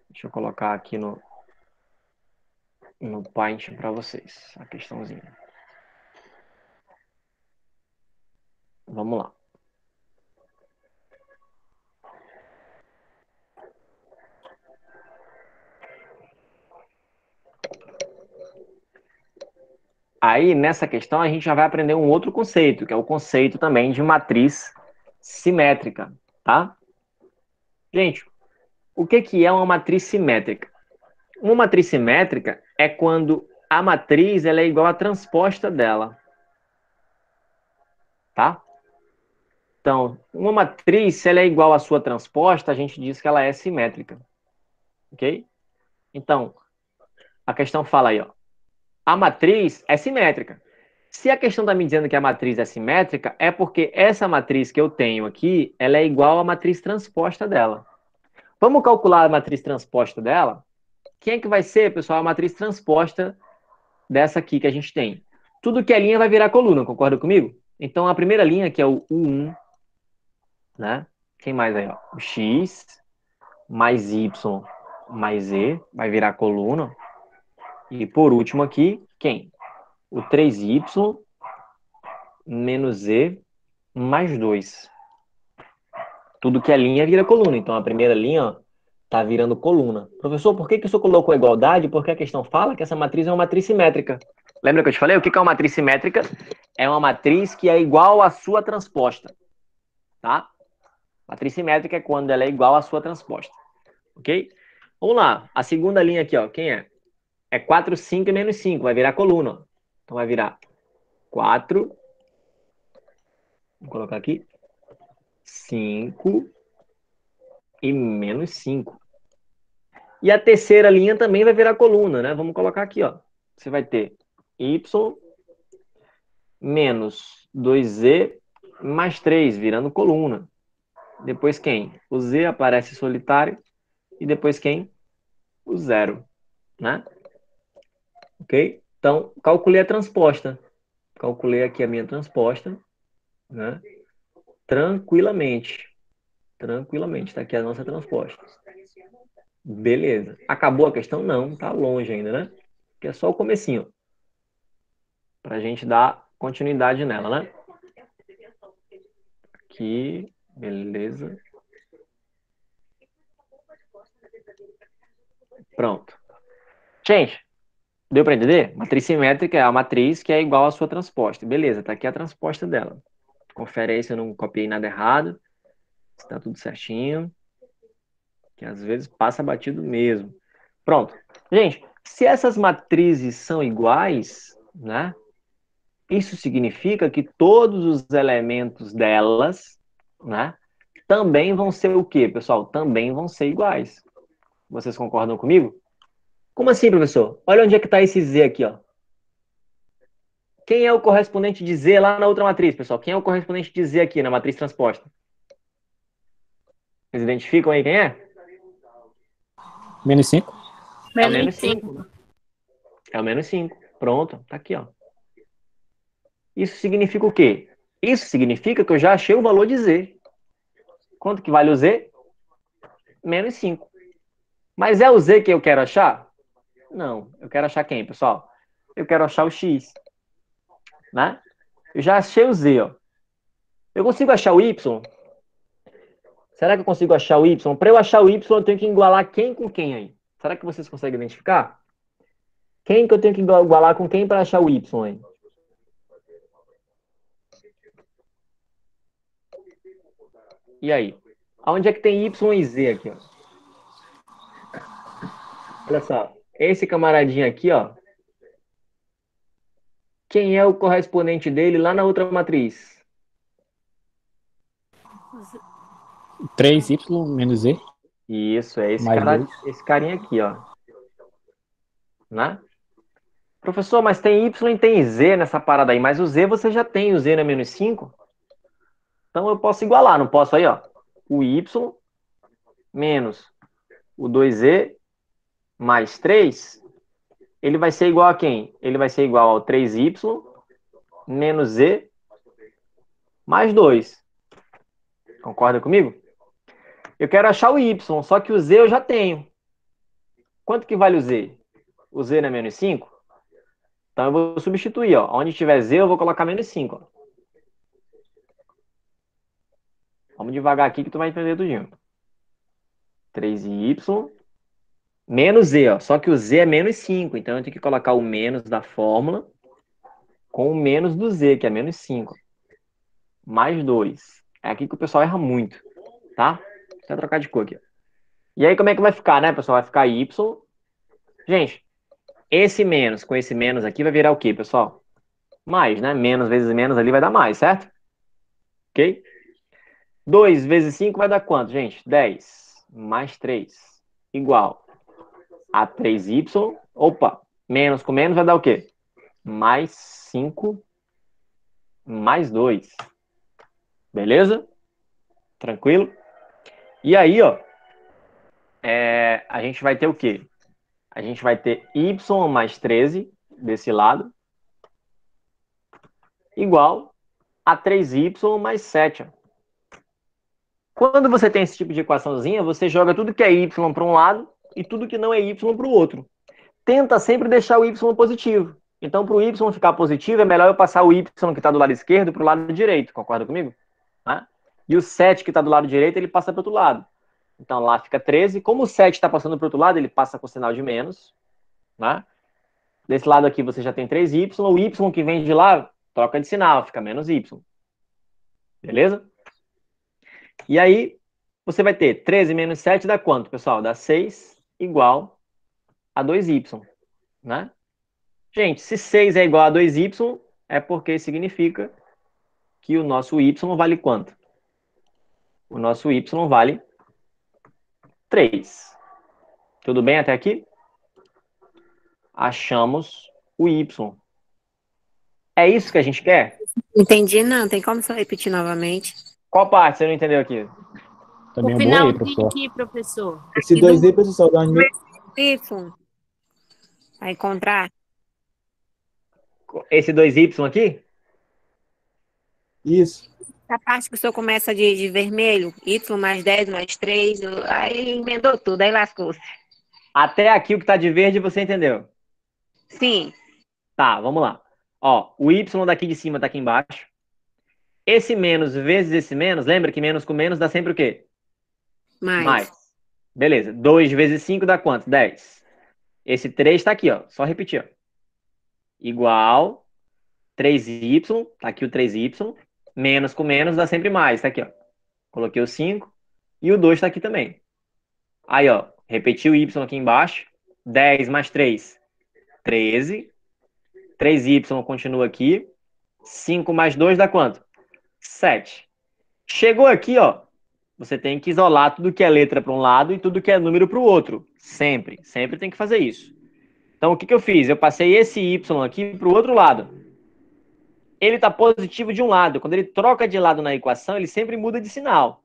Deixa eu colocar aqui no Paint para vocês a questãozinha. Vamos lá. Aí, nessa questão, a gente já vai aprender um outro conceito, que é o conceito também de matriz simétrica, tá? Gente, o que é uma matriz simétrica? Uma matriz simétrica é quando a matriz ela é igual à transposta dela, tá? Então, uma matriz, se ela é igual à sua transposta, a gente diz que ela é simétrica, ok? Então, a questão fala aí, ó. A matriz é simétrica. Se a questão está me dizendo que a matriz é simétrica, é porque essa matriz que eu tenho aqui, ela é igual à matriz transposta dela. Vamos calcular a matriz transposta dela? Quem é que vai ser, pessoal, a matriz transposta dessa aqui que a gente tem? Tudo que é linha vai virar coluna, concorda comigo? Então, a primeira linha, que é o U1, né? Quem mais aí? Ó? O X mais Y mais Z vai virar coluna. E por último aqui, quem? O 3Y menos Z mais 2. Tudo que é linha vira coluna. Então, a primeira linha está virando coluna. Professor, por que o senhor colocou igualdade? Porque a questão fala que essa matriz é uma matriz simétrica. Lembra que eu te falei? O que é uma matriz simétrica? É uma matriz que é igual à sua transposta. Tá? Matriz simétrica é quando ela é igual à sua transposta. Ok? Vamos lá. A segunda linha aqui, ó. Quem é? É 4, 5 e menos 5. Vai virar coluna. Ó. Então, vai virar 4. Vou colocar aqui. 5 e menos 5. E a terceira linha também vai virar coluna, né? Vamos colocar aqui, ó. Você vai ter y menos 2z mais 3, virando coluna. Depois quem? O z aparece solitário. E depois quem? O 0, né? Ok? Então, calculei a transposta. Calculei aqui a minha transposta, né? Tranquilamente. Tranquilamente. Está aqui a nossa transposta. Beleza. Acabou a questão? Não, tá longe ainda, né? Que é só o comecinho. Para a gente dar continuidade nela, né? Aqui, beleza. Pronto. Gente, deu para entender? Matriz simétrica é a matriz que é igual à sua transposta. Beleza, tá aqui a transposta dela. Confere aí se eu não copiei nada errado. Se tá tudo certinho. Que às vezes passa batido mesmo. Pronto. Gente, se essas matrizes são iguais, né? Isso significa que todos os elementos delas, né? Também vão ser o quê, pessoal? Também vão ser iguais. Vocês concordam comigo? Como assim, professor? Olha onde é que está esse Z aqui, ó. Quem é o correspondente de Z lá na outra matriz, pessoal? Quem é o correspondente de Z aqui na matriz transposta? Vocês identificam aí quem é? Menos 5. É o menos 5. É o menos 5. Pronto, tá aqui, ó. Isso significa o quê? Isso significa que eu já achei o valor de Z. Quanto que vale o Z? Menos 5. Mas é o Z que eu quero achar? Não. Eu quero achar quem, pessoal? Eu quero achar o X. Né? Eu já achei o Z, ó. Eu consigo achar o Y? Será que eu consigo achar o Y? Para eu achar o Y, eu tenho que igualar quem com quem aí? Será que vocês conseguem identificar? Quem que eu tenho que igualar com quem para achar o Y aí? E aí? Aonde é que tem Y e Z aqui, ó? Olha só. Esse camaradinho aqui, ó. Quem é o correspondente dele lá na outra matriz? 3y menos z. Isso, é esse, Mais cara, dois. esse carinha aqui, ó. Né? Professor, mas tem Y e tem Z nessa parada aí, mas o Z você já tem, o Z não é menos 5. Então eu posso igualar, não posso aí, ó. O Y menos o 2Z mais 3, ele vai ser igual a quem? Ele vai ser igual ao 3Y menos Z mais 2. Concorda comigo? Eu quero achar o Y, só que o Z eu já tenho. Quanto que vale o Z? O Z não é menos 5? Então eu vou substituir, ó. Onde tiver Z eu vou colocar menos 5, ó. Vamos devagar aqui que tu vai entender tudinho. 3y menos z, ó. Só que o z é menos 5, então eu tenho que colocar o menos da fórmula com o menos do z, que é menos 5. Mais 2. É aqui que o pessoal erra muito, tá? Deixa eu trocar de cor aqui. E aí como é que vai ficar, né, pessoal? Vai ficar y. Gente, esse menos com esse menos aqui vai virar o quê, pessoal? Mais, né? Menos vezes menos ali vai dar mais, certo? Ok? 2 vezes 5 vai dar quanto, gente? 10 mais 3 igual a 3y. Opa, menos com menos vai dar o quê? Mais 5 mais 2. Beleza? Tranquilo? E aí, ó, a gente vai ter o quê? A gente vai ter y mais 13 desse lado igual a 3y mais 7. Ó. Quando você tem esse tipo de equaçãozinha, você joga tudo que é y para um lado e tudo que não é y para o outro. Tenta sempre deixar o y positivo. Então, para o y ficar positivo, é melhor eu passar o y que está do lado esquerdo para o lado direito. Concorda comigo? Tá? E o 7 que está do lado direito, ele passa para o outro lado. Então, lá fica 13. Como o 7 está passando para o outro lado, ele passa com sinal de menos. Né? Desse lado aqui você já tem 3y. O y que vem de lá, troca de sinal, fica menos y. Beleza? E aí, você vai ter 13 menos 7 dá quanto, pessoal? Dá 6 igual a 2y. Né? Gente, se 6 é igual a 2y, é porque significa que o nosso y vale quanto? O nosso y vale 3. Tudo bem até aqui? Achamos o y. É isso que a gente quer? Entendi, não. Tem como só repetir novamente? Qual parte você não entendeu aqui? Também O é boa aí, finalzinho professor. aqui, professor. Esse Aqui 2D, professor, dá onde... Y. Vai encontrar? Esse 2y aqui? Isso. A parte que o senhor começa de vermelho, Y mais 10 mais 3, aí emendou tudo, aí lascou-se. Até aqui o que está de verde você entendeu? Sim. Tá, vamos lá. Ó, o y daqui de cima está aqui embaixo. Esse menos vezes esse menos, lembra que menos com menos dá sempre o quê? Mais. Beleza. 2 vezes 5 dá quanto? 10. Esse 3 está aqui, ó. Só repetir, ó. Igual 3y, tá aqui o 3y, menos com menos dá sempre mais, tá aqui, ó. Coloquei o 5 e o 2 está aqui também. Aí, ó, repeti o y aqui embaixo. 10 mais 3, 13. 3y continua aqui. 5 mais 2 dá quanto? 7. Chegou aqui, ó, você tem que isolar tudo que é letra para um lado e tudo que é número para o outro. Sempre. Sempre tem que fazer isso. Então, o que eu fiz? Eu passei esse y aqui para o outro lado. Ele está positivo de um lado. Quando ele troca de lado na equação, ele sempre muda de sinal.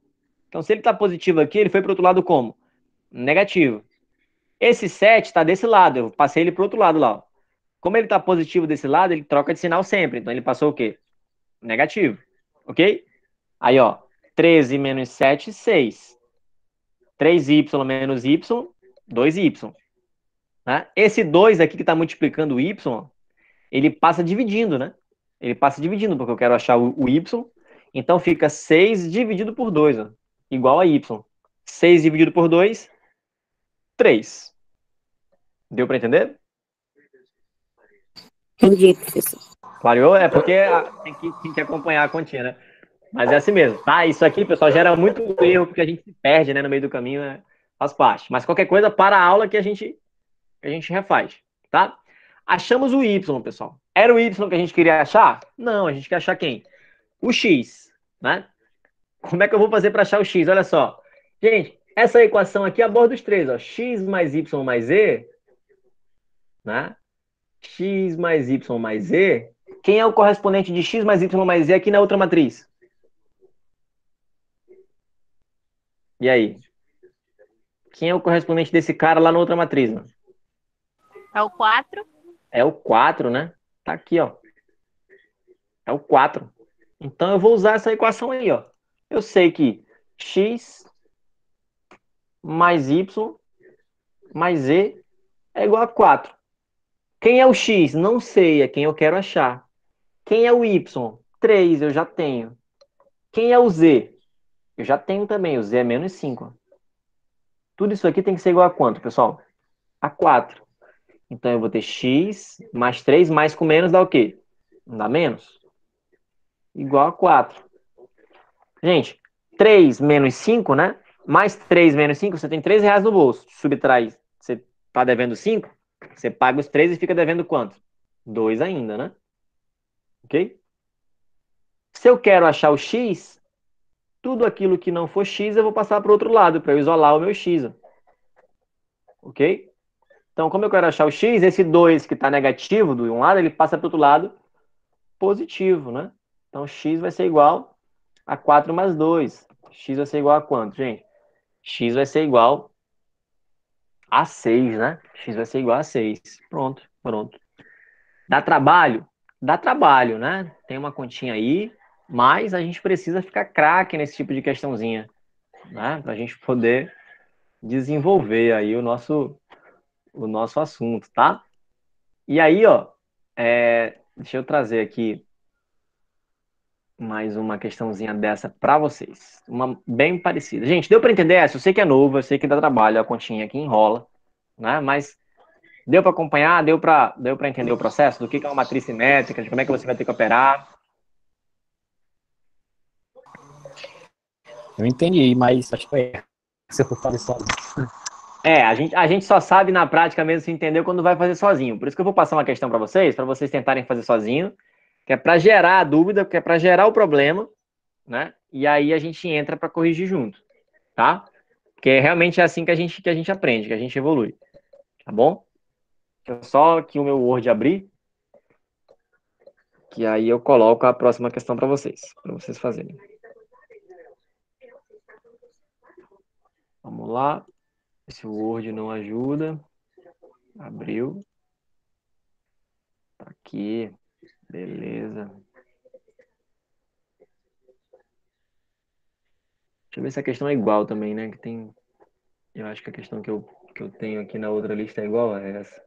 Então, se ele está positivo aqui, ele foi para o outro lado como? Negativo. Esse 7 está desse lado. Eu passei ele para o outro lado lá. Ó. Como ele está positivo desse lado, ele troca de sinal sempre. Então, ele passou o quê? Negativo. Ok? Aí, ó. 13 menos 7, 6. 3y menos y, 2y. Né? Esse 2 aqui que está multiplicando o y, ele passa dividindo, né? Ele passa dividindo, porque eu quero achar o y. Então, fica 6 dividido por 2, ó, igual a y. 6 dividido por 2, 3. Deu para entender? Entendi, professor. Clareou? É porque tem que acompanhar a continha, né? Mas é assim mesmo, tá? Isso aqui, pessoal, gera muito erro, porque a gente se perde, né, no meio do caminho, né? Faz parte. Mas qualquer coisa, para a aula que a gente refaz, tá? Achamos o y, pessoal. Era o y que a gente queria achar? Não, a gente quer achar quem? O x, né? Como é que eu vou fazer para achar o x? Olha só. Gente, Essa equação aqui aborda os três, ó. X mais Y mais Z, né? X mais Y mais Z. Quem é o correspondente de X mais Y mais Z aqui na outra matriz? E aí? Quem é o correspondente desse cara lá na outra matriz, mano? É o 4. É o 4, né? Tá aqui, ó. É o 4. Então eu vou usar essa equação aí, ó. Eu sei que X mais Y mais Z é igual a 4. Quem é o X? Não sei, é quem eu quero achar. Quem é o Y? 3, eu já tenho. Quem é o Z? Eu já tenho também, o Z é menos 5. Tudo isso aqui tem que ser igual a quanto, pessoal? A 4. Então eu vou ter X mais 3, mais com menos dá o quê? Não dá menos? Igual a 4. Gente, 3 menos 5, né? Mais 3 menos 5, você tem R$ 3 no bolso. Subtrai, você tá devendo 5, você paga os 3 e fica devendo quanto? 2 ainda, né? Ok? Se eu quero achar o X, tudo aquilo que não for X eu vou passar para o outro lado, para eu isolar o meu X. Ok? Então, como eu quero achar o X, esse 2 que está negativo de um lado, ele passa para o outro lado positivo, né? Então, X vai ser igual a 4 mais 2. X vai ser igual a quanto, gente? X vai ser igual a 6, né? X vai ser igual a 6. Pronto, pronto. Dá trabalho? Dá trabalho, né? Tem uma continha aí, mas a gente precisa ficar craque nesse tipo de questãozinha, né? Para a gente poder desenvolver aí o nosso assunto, tá? E aí, ó, deixa eu trazer aqui mais uma questãozinha dessa para vocês. Uma bem parecida. Gente, deu para entender essa? Eu sei que é novo, eu sei que dá trabalho, a continha aqui enrola, né? Mas deu para acompanhar? Deu para entender o processo do que é uma matriz simétrica, de como é que você vai ter que operar? Eu entendi, mas acho que é. Se eu for fazer só. A gente só sabe na prática mesmo se entender quando vai fazer sozinho. Por isso que eu vou passar uma questão para vocês tentarem fazer sozinho, que é para gerar a dúvida, que é para gerar o problema, né? E aí a gente entra para corrigir junto, tá? Porque realmente é assim que a gente aprende, que a gente evolui, tá bom? Deixa eu só que o meu Word abrir, que aí eu coloco a próxima questão para vocês fazerem. Vamos lá. Esse Word não ajuda. Abriu. Tá aqui. Beleza. Deixa eu ver se a questão é igual também, né? Que tem. Eu acho que a questão que eu tenho aqui na outra lista é igual a essa.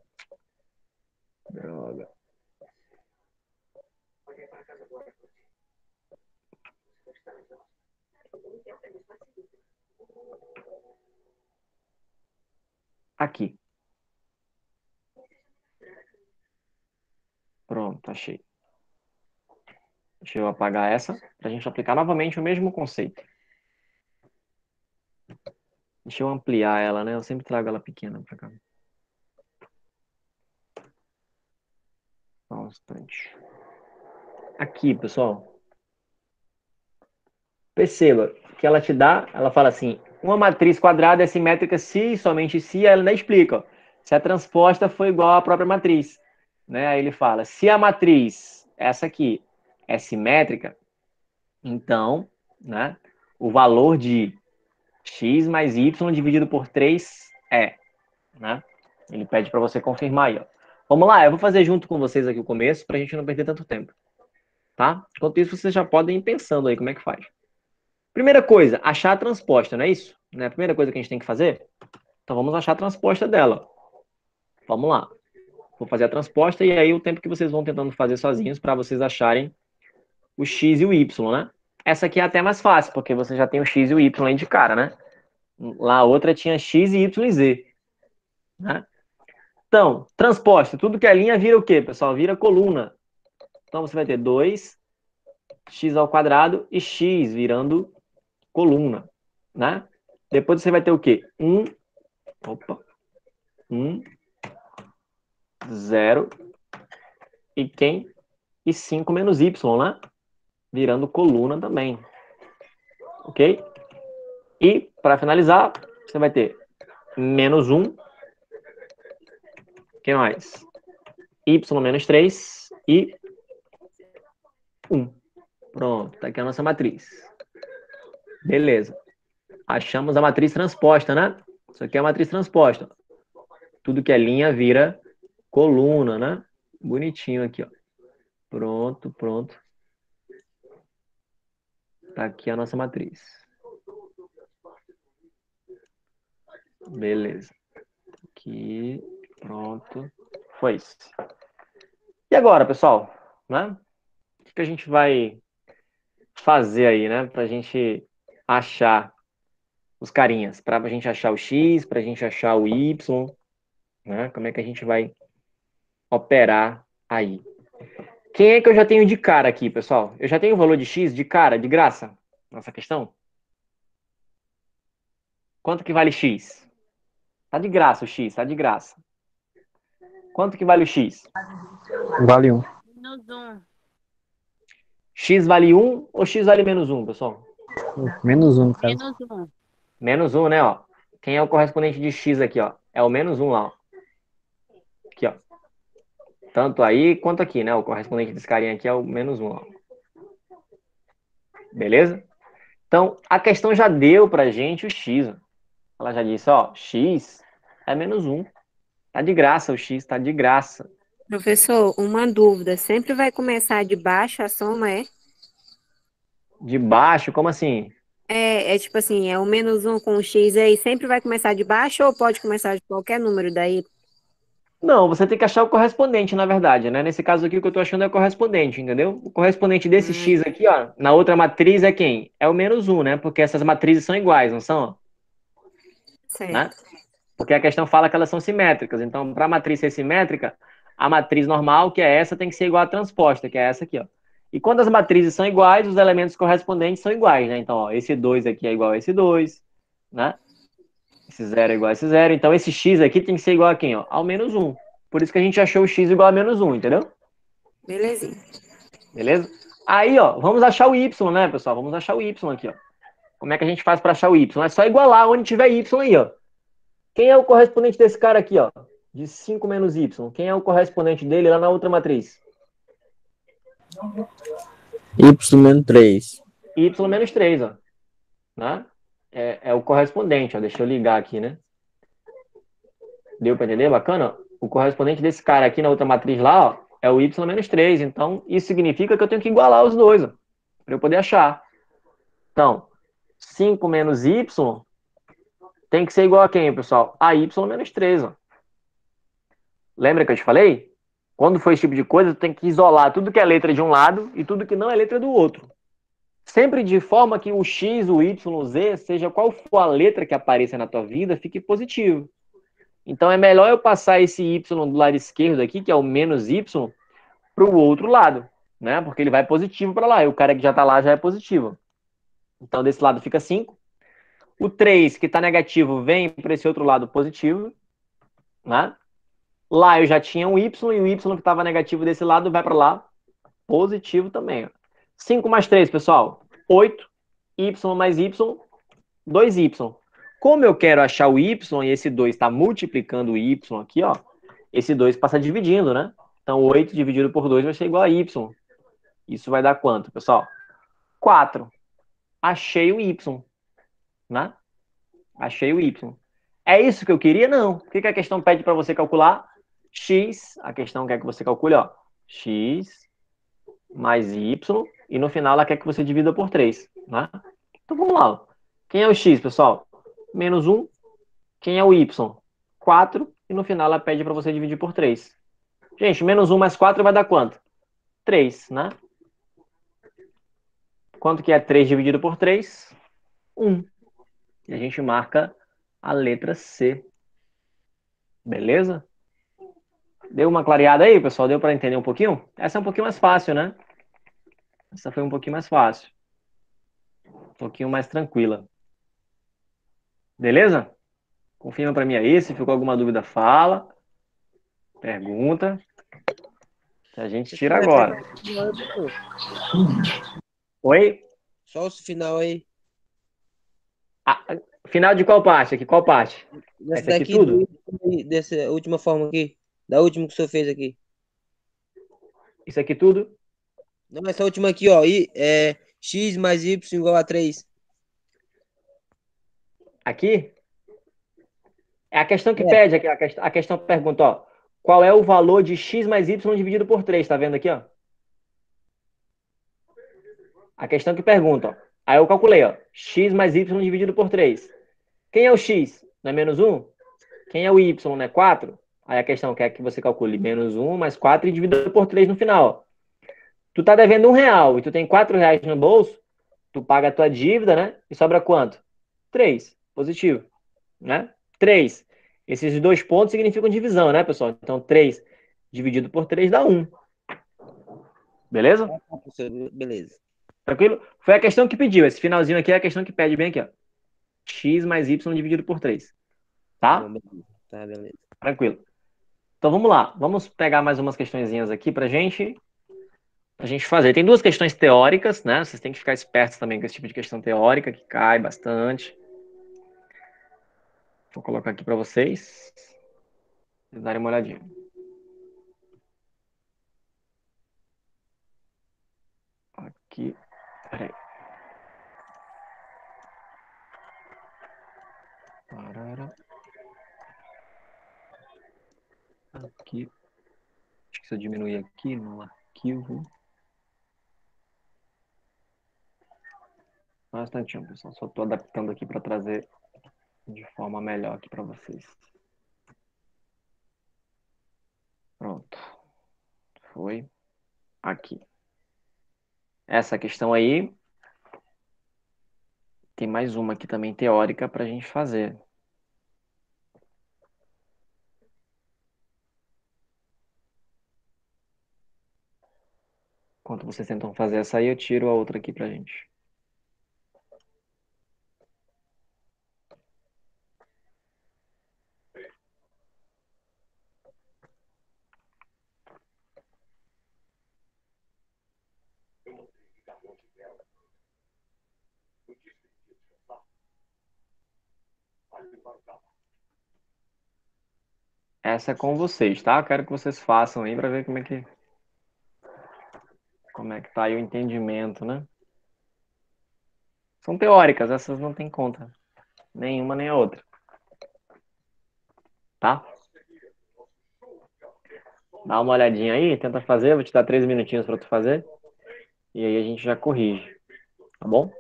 Droga. Aqui. Pronto, achei. Deixa eu apagar essa, para a gente aplicar novamente o mesmo conceito. Deixa eu ampliar ela, né? Eu sempre trago ela pequena para cá. Só um instante. Aqui, pessoal. Perceba que ela te dá, ela fala assim, uma matriz quadrada é simétrica se e somente se, ela ainda explica, ó, se a transposta for igual à própria matriz. Né? Aí ele fala, se a matriz, essa aqui, é simétrica, então, né, o valor de x mais y dividido por 3 é. Né? Ele pede para você confirmar aí. Ó. Vamos lá, eu vou fazer junto com vocês aqui o começo, para a gente não perder tanto tempo. Tá? Enquanto isso, vocês já podem ir pensando aí como é que faz. Primeira coisa, achar a transposta, não é isso? Não é a primeira coisa que a gente tem que fazer? Então vamos achar a transposta dela. Vamos lá. Vou fazer a transposta e aí o tempo que vocês vão tentando fazer sozinhos para vocês acharem o x e o y, né? Essa aqui é até mais fácil, porque você já tem o x e o y aí de cara, né? Lá a outra tinha x e y e z. Né? Então, transposta. Tudo que é linha vira o quê, pessoal? Vira coluna. Então você vai ter 2x ao quadrado e x virando coluna, né? Depois você vai ter o quê? 1, 0 e quem? E 5 menos y, né? Virando coluna também. Ok? E, para finalizar, você vai ter menos 1. O que mais? Y menos 3 e 1. Pronto, tá aqui a nossa matriz. Beleza. Achamos a matriz transposta, né? Isso aqui é a matriz transposta. Tudo que é linha vira coluna, né? Bonitinho aqui, ó. Pronto, pronto. Tá aqui a nossa matriz. Beleza. Aqui, pronto. Foi isso. E agora, pessoal, né? O que a gente vai fazer aí, né? Pra gente achar os carinhas. Pra gente achar o X, pra gente achar o Y, né? Como é que a gente vai operar aí? Quem é que eu já tenho de cara aqui, pessoal? Eu já tenho o valor de X de cara, de graça? Nossa questão? Quanto que vale X? Tá de graça o X, tá de graça. Quanto que vale o X? Vale 1. Menos 1. X vale 1 ou X vale menos 1, pessoal? Menos 1, no caso. Menos 1. Menos 1, né, ó. Quem é o correspondente de X aqui, ó? É o menos 1 lá, ó. Aqui, ó. Tanto aí quanto aqui, né? O correspondente desse carinha aqui é o menos 1, ó. Beleza? Então, a questão já deu pra gente o X, ó. Ela já disse, ó, X é menos 1. Tá de graça o X, tá de graça. Professor, uma dúvida. Sempre vai começar de baixo a soma, é? De baixo, como assim? É tipo assim, é o menos 1 com o X aí, sempre vai começar de baixo ou pode começar de qualquer número daí? Não, você tem que achar o correspondente, na verdade, né? Nesse caso aqui, o que eu tô achando é o correspondente, entendeu? O correspondente desse X aqui, ó, na outra matriz é quem? É o menos 1, né? Porque essas matrizes são iguais, não são? Né? Certo. Porque a questão fala que elas são simétricas. Então, para a matriz ser simétrica, a matriz normal, que é essa, tem que ser igual à transposta, que é essa aqui, ó. E quando as matrizes são iguais, os elementos correspondentes são iguais, né? Então, ó, esse 2 aqui é igual a esse 2, né? Esse 0 é igual a esse 0. Então, esse x aqui tem que ser igual a quem, ó? Ao menos 1. Por isso que a gente achou o x igual a menos 1, entendeu? Belezinha. Beleza? Aí, ó, vamos achar o y, né, pessoal? Vamos achar o y aqui, ó. Como é que a gente faz para achar o y? É só igualar onde tiver y aí, ó. Quem é o correspondente desse cara aqui, ó? De 5 menos y. Quem é o correspondente dele lá na outra matriz? Y menos 3. Y menos 3, ó. Né? É o correspondente, ó. Deixa eu ligar aqui, né? Deu para entender? Bacana? O correspondente desse cara aqui na outra matriz lá, ó, é o y menos 3. Então, isso significa que eu tenho que igualar os dois, ó, para eu poder achar. Então, 5 menos y tem que ser igual a quem, pessoal? A y menos 3, ó. Lembra que eu te falei? Quando for esse tipo de coisa, tu tem que isolar tudo que é letra de um lado e tudo que não é letra do outro. Sempre de forma que o X, o Y, o Z, seja qual for a letra que apareça na tua vida, fique positivo. Então é melhor eu passar esse Y do lado esquerdo aqui, que é o menos Y, para o outro lado, né? Porque ele vai positivo para lá, e o cara que já está lá já é positivo. Então desse lado fica 5. O 3, que está negativo, vem para esse outro lado positivo, né? Lá eu já tinha um Y, e o Y que estava negativo desse lado vai para lá, positivo também. Ó. 5 mais 3, pessoal, 8. Y mais Y, 2Y. Como eu quero achar o Y e esse 2 está multiplicando o Y aqui, ó, esse 2 passa dividindo, né? Então 8 dividido por 2 vai ser igual a Y. Isso vai dar quanto, pessoal? 4. Achei o Y, né? Achei o Y. É isso que eu queria? Não. O que a questão pede para você calcular? X, a questão quer que você calcule, ó, X mais Y, e no final ela quer que você divida por 3, né? Então vamos lá. Quem é o X, pessoal? Menos 1. Quem é o Y? 4. E no final ela pede para você dividir por 3. Gente, menos 1 mais 4 vai dar quanto? 3, né? Quanto que é 3 dividido por 3? 1. E a gente marca a letra C. Beleza? Deu uma clareada aí, pessoal? Deu para entender um pouquinho? Essa é um pouquinho mais fácil, né? Essa foi um pouquinho mais fácil. Um pouquinho mais tranquila. Beleza? Confirma para mim aí. Se ficou alguma dúvida, fala. Pergunta. Que a gente tira agora. Oi? Só o final aí. Ah, Final de qual parte aqui? Qual parte? Nessa Essa aqui daqui, tudo? dessa última forma aqui. Da última que o senhor fez aqui. Isso aqui tudo? Não, essa última aqui, ó. X mais Y igual a 3. Aqui? É a questão que É, pede, aqui, a questão pergunta, ó. Qual é o valor de x mais y dividido por 3? Tá vendo aqui, ó? A questão que pergunta, ó. Aí eu calculei, ó. X mais y dividido por 3. Quem é o x? Não é menos um? Quem é o y? Não é 4? Aí a questão quer que você calcule menos um mais 4 e divida por 3 no final. Tu tá devendo R$ 1 e tu tem R$ 4 no bolso, tu paga a tua dívida, né? E sobra quanto? 3. Positivo, né? 3. Esses dois pontos significam divisão, né, pessoal? Então, 3 dividido por 3 dá 1. Beleza? professor, beleza. Tranquilo? Foi a questão que pediu. Esse finalzinho aqui é a questão que pede bem aqui, ó. X mais Y dividido por 3. Tá Tá? bom, beleza. Tá, beleza. Tranquilo. Então, vamos lá. Vamos pegar mais umas questõezinhas aqui pra gente fazer. Tem duas questões teóricas, né? Vocês têm que ficar espertos também com esse tipo de questão teórica, que cai bastante. Vou colocar aqui para vocês darem uma olhadinha. Aqui, peraí. Parara. Aqui. Acho que se eu diminuir aqui no arquivo. Só um instantinho, pessoal. Só estou adaptando aqui para trazer de forma melhor aqui para vocês. Pronto. Foi. Aqui. Essa questão aí. Tem mais uma aqui também teórica para a gente fazer. Enquanto vocês tentam fazer essa aí, eu tiro a outra aqui pra gente. Essa é com vocês, tá? Quero que vocês façam aí para ver como é que tá aí o entendimento, né? São teóricas, essas não tem conta. Nenhuma nem a outra. Tá? Dá uma olhadinha aí, tenta fazer, vou te dar 3 minutinhos para tu fazer. E aí a gente já corrige. Tá bom?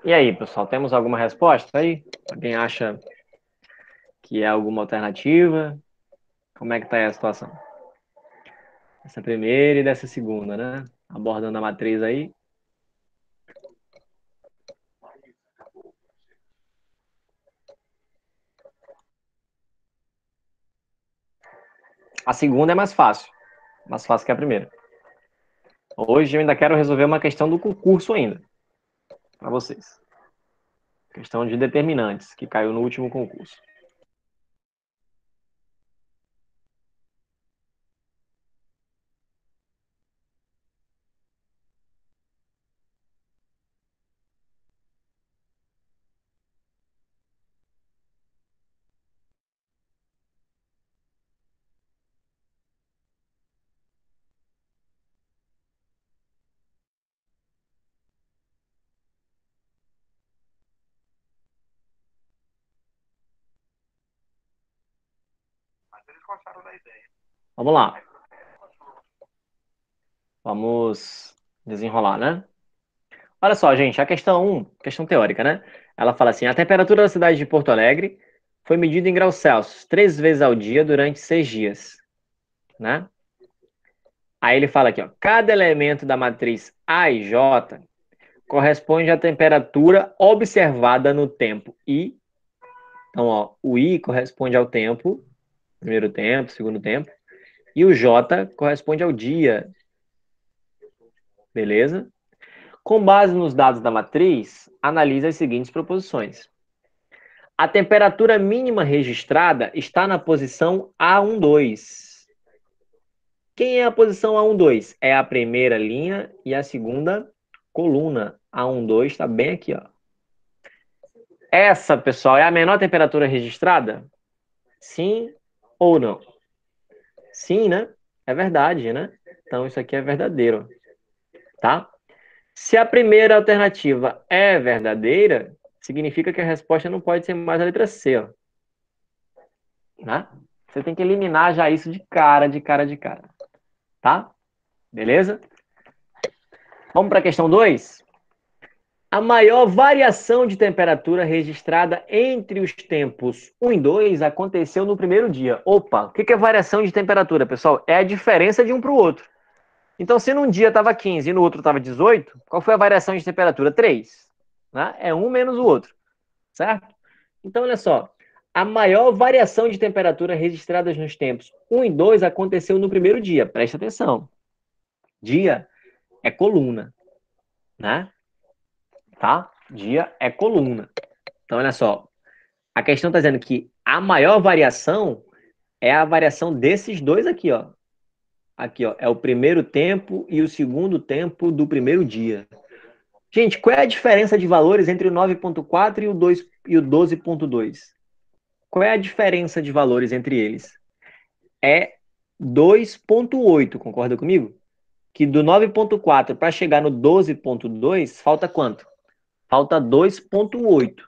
E aí, pessoal, temos alguma resposta aí? Alguém acha que é alguma alternativa? Como é que tá aí a situação? Dessa primeira e dessa segunda, né? Abordando a matriz aí. A segunda é mais fácil que a primeira. Hoje eu ainda quero resolver uma questão do concurso ainda, para vocês. Questão de determinantes, que caiu no último concurso. Vamos lá. Vamos desenrolar, né? Olha só, gente, a questão 1, questão teórica, né? Ela fala assim, a temperatura da cidade de Porto Alegre foi medida em graus Celsius 3 vezes ao dia durante 6 dias, né? Aí ele fala aqui, ó, cada elemento da matriz A e J corresponde à temperatura observada no tempo I. Então, ó, o I corresponde ao tempo, primeiro tempo, segundo tempo, e o J corresponde ao dia. Beleza? Com base nos dados da matriz, analise as seguintes proposições. A temperatura mínima registrada está na posição A12. Quem é a posição A12? É a primeira linha e a segunda coluna. A12 está bem aqui, ó. Essa, pessoal, é a menor temperatura registrada? Sim ou não? Sim, né? É verdade, né? Então, isso aqui é verdadeiro. Tá? Se a primeira alternativa é verdadeira, significa que a resposta não pode ser mais a letra C, ó. Né? Você tem que eliminar já isso de cara. Tá? Beleza? Vamos para a questão 2? A maior variação de temperatura registrada entre os tempos 1 e 2 aconteceu no primeiro dia. Opa, o que é variação de temperatura, pessoal? É a diferença de um para o outro. Então, se num dia estava 15 e no outro estava 18, qual foi a variação de temperatura? 3. Né? É um menos o outro. Certo? Então, olha só. A maior variação de temperatura registrada nos tempos 1 e 2 aconteceu no primeiro dia. Presta atenção. Dia é coluna. Né? Tá? Dia é coluna. Então, olha só. A questão está dizendo que a maior variação é a variação desses dois aqui, ó. Aqui, ó. É o primeiro tempo e o segundo tempo do primeiro dia. Gente, qual é a diferença de valores entre o 9.4 e o 12.2? Qual é a diferença de valores entre eles? É 2.8, concorda comigo? Que do 9.4 para chegar no 12.2, falta quanto? Falta 2.8,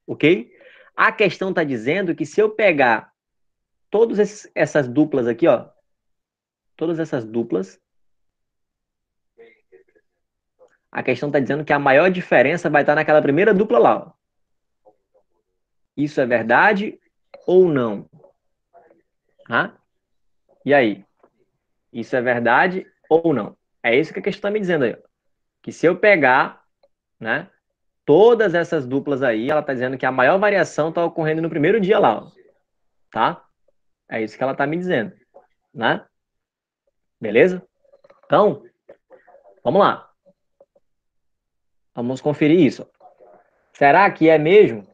ok? A questão está dizendo que se eu pegar todas essas duplas aqui, ó, todas essas duplas, a questão está dizendo que a maior diferença vai estar naquela primeira dupla lá, ó. Isso é verdade ou não? Ah? E aí? Isso é verdade ou não? É isso que a questão está me dizendo aí, ó. Que se eu pegar, né, todas essas duplas aí, ela está dizendo que a maior variação está ocorrendo no primeiro dia lá, ó. Tá? É isso que ela está me dizendo, né? Beleza? Então, vamos lá. Vamos conferir isso. Será que é mesmo?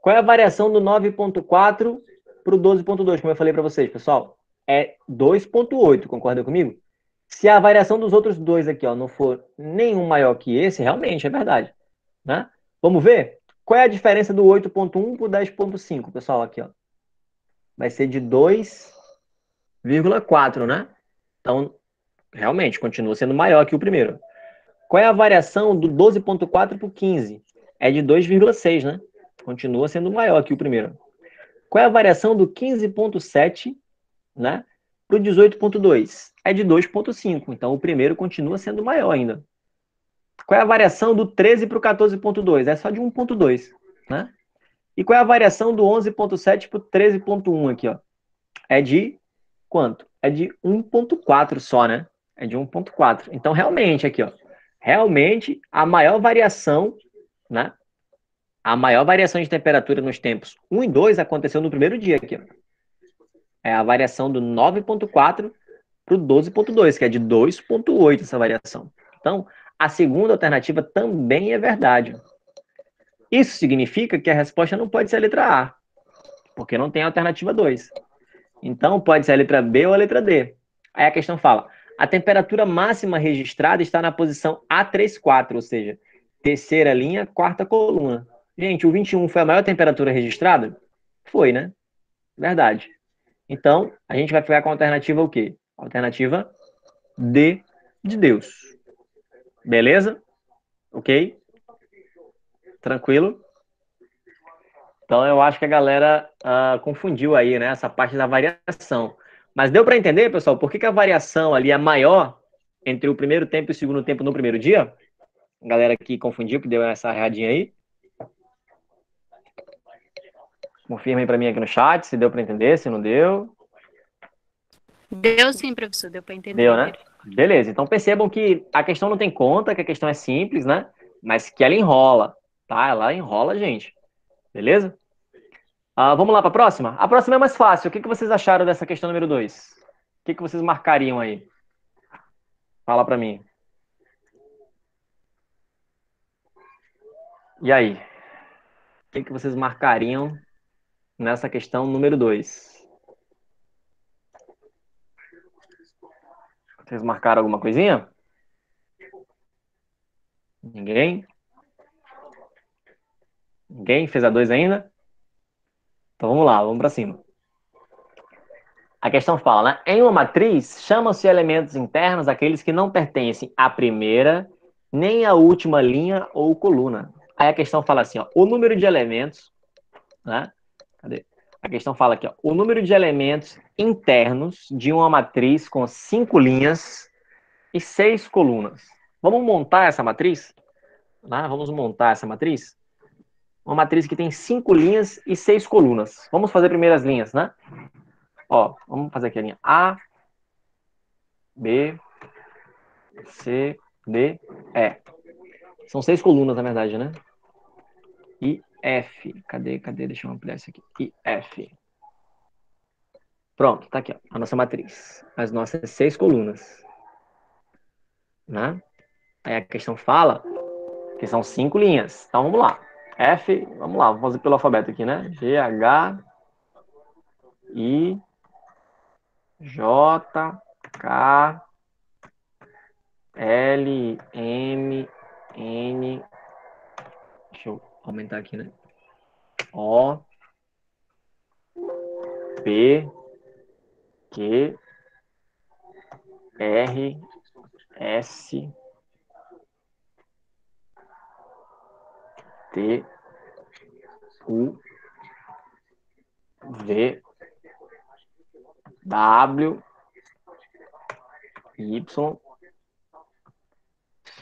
Qual é a variação do 9.4 para o 12.2, como eu falei para vocês, pessoal? É 2.8, concorda comigo? Se a variação dos outros dois aqui, ó, não for nenhum maior que esse, realmente é verdade, né? Vamos ver? Qual é a diferença do 8.1 para o 10.5, pessoal, aqui, ó? Vai ser de 2,4, né? Então, realmente, continua sendo maior que o primeiro. Qual é a variação do 12.4 para o 15? É de 2,6, né? Continua sendo maior que o primeiro. Qual é a variação do 15.7, né, para o 18.2? É de 2.5. Então, o primeiro continua sendo maior ainda. Qual é a variação do 13 para o 14.2? É só de 1.2, né? E qual é a variação do 11.7 para o 13.1 aqui, ó? É de quanto? é de 1,4 só, né? É de 1,4. Então, realmente, aqui, ó. Realmente, a maior variação, né? A maior variação de temperatura nos tempos 1 e 2 aconteceu no primeiro dia aqui, ó. É a variação do 9,4 para o 12,2, que é de 2,8 essa variação. Então, a segunda alternativa também é verdade. Isso significa que a resposta não pode ser a letra A, porque não tem a alternativa 2. Então, pode ser a letra B ou a letra D. Aí a questão fala, a temperatura máxima registrada está na posição A34, ou seja, terceira linha, quarta coluna. Gente, o 21 foi a maior temperatura registrada? Foi, né? Verdade. Então, a gente vai ficar com a alternativa o quê? Alternativa D de Deus. Beleza? Ok? Tranquilo? Então, eu acho que a galera confundiu aí, né? Essa parte da variação. Mas deu para entender, pessoal, por que a variação ali é maior entre o primeiro tempo e o segundo tempo no primeiro dia? A galera que confundiu, que deu essa erradinha aí. Confirma aí para mim aqui no chat se deu para entender, se não deu. Deu sim, professor, deu para entender. Deu, né? Beleza, então percebam que a questão não tem conta, que a questão é simples, né? Mas que ela enrola, tá? Ela enrola, gente. Beleza? Vamos lá para a próxima? A próxima é mais fácil. O que vocês acharam dessa questão número 2? O que vocês marcariam aí? Fala para mim. E aí? O que vocês marcariam nessa questão número 2? Vocês marcaram alguma coisinha? Ninguém? Ninguém fez a 2 ainda? Então vamos lá, vamos para cima. A questão fala, né? Em uma matriz, chamam-se elementos internos aqueles que não pertencem à primeira nem à última linha ou coluna. Aí a questão fala assim, ó, o número de elementos, né? Cadê? A questão fala aqui, ó, o número de elementos internos de uma matriz com 5 linhas e 6 colunas. Vamos montar essa matriz? Né? Vamos montar essa matriz? Uma matriz que tem 5 linhas e 6 colunas. Vamos fazer primeiras linhas, né? Ó, vamos fazer aqui a linha A, B, C, D, E. São 6 colunas, na verdade, né? E F. Cadê? Deixa eu ampliar isso aqui. E F. Pronto, tá aqui, ó, a nossa matriz. As nossas 6 colunas. Né? Aí a questão fala que são 5 linhas. Então, vamos lá. F, vamos lá, vamos fazer pelo alfabeto aqui, né? G, H, I, J, K, L, M, N. Deixa eu aumentar aqui, né? O, P, Q, R, S, T, U, V, W, Y,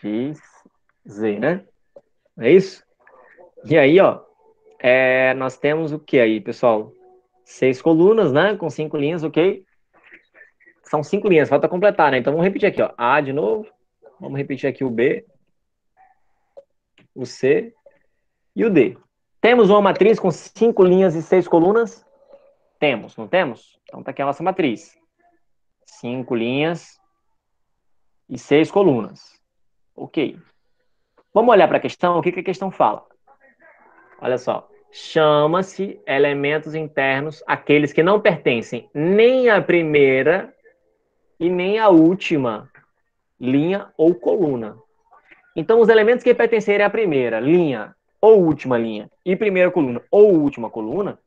X, Z, né? É isso? E aí, ó, nós temos o que aí, pessoal? 6 colunas, né? Com 5 linhas, ok? São 5 linhas, falta completar, né? Então vamos repetir aqui, ó. A de novo. Vamos repetir aqui o B, o C e o D. Temos uma matriz com 5 linhas e 6 colunas? Temos, não temos? Então tá aqui a nossa matriz. 5 linhas e 6 colunas. Ok. Vamos olhar para a questão? O que a questão fala? Olha só. Chama-se elementos internos aqueles que não pertencem nem à primeira e nem à última linha ou coluna. Então, os elementos que pertencerem à primeira linha ou última linha e primeira coluna ou última coluna,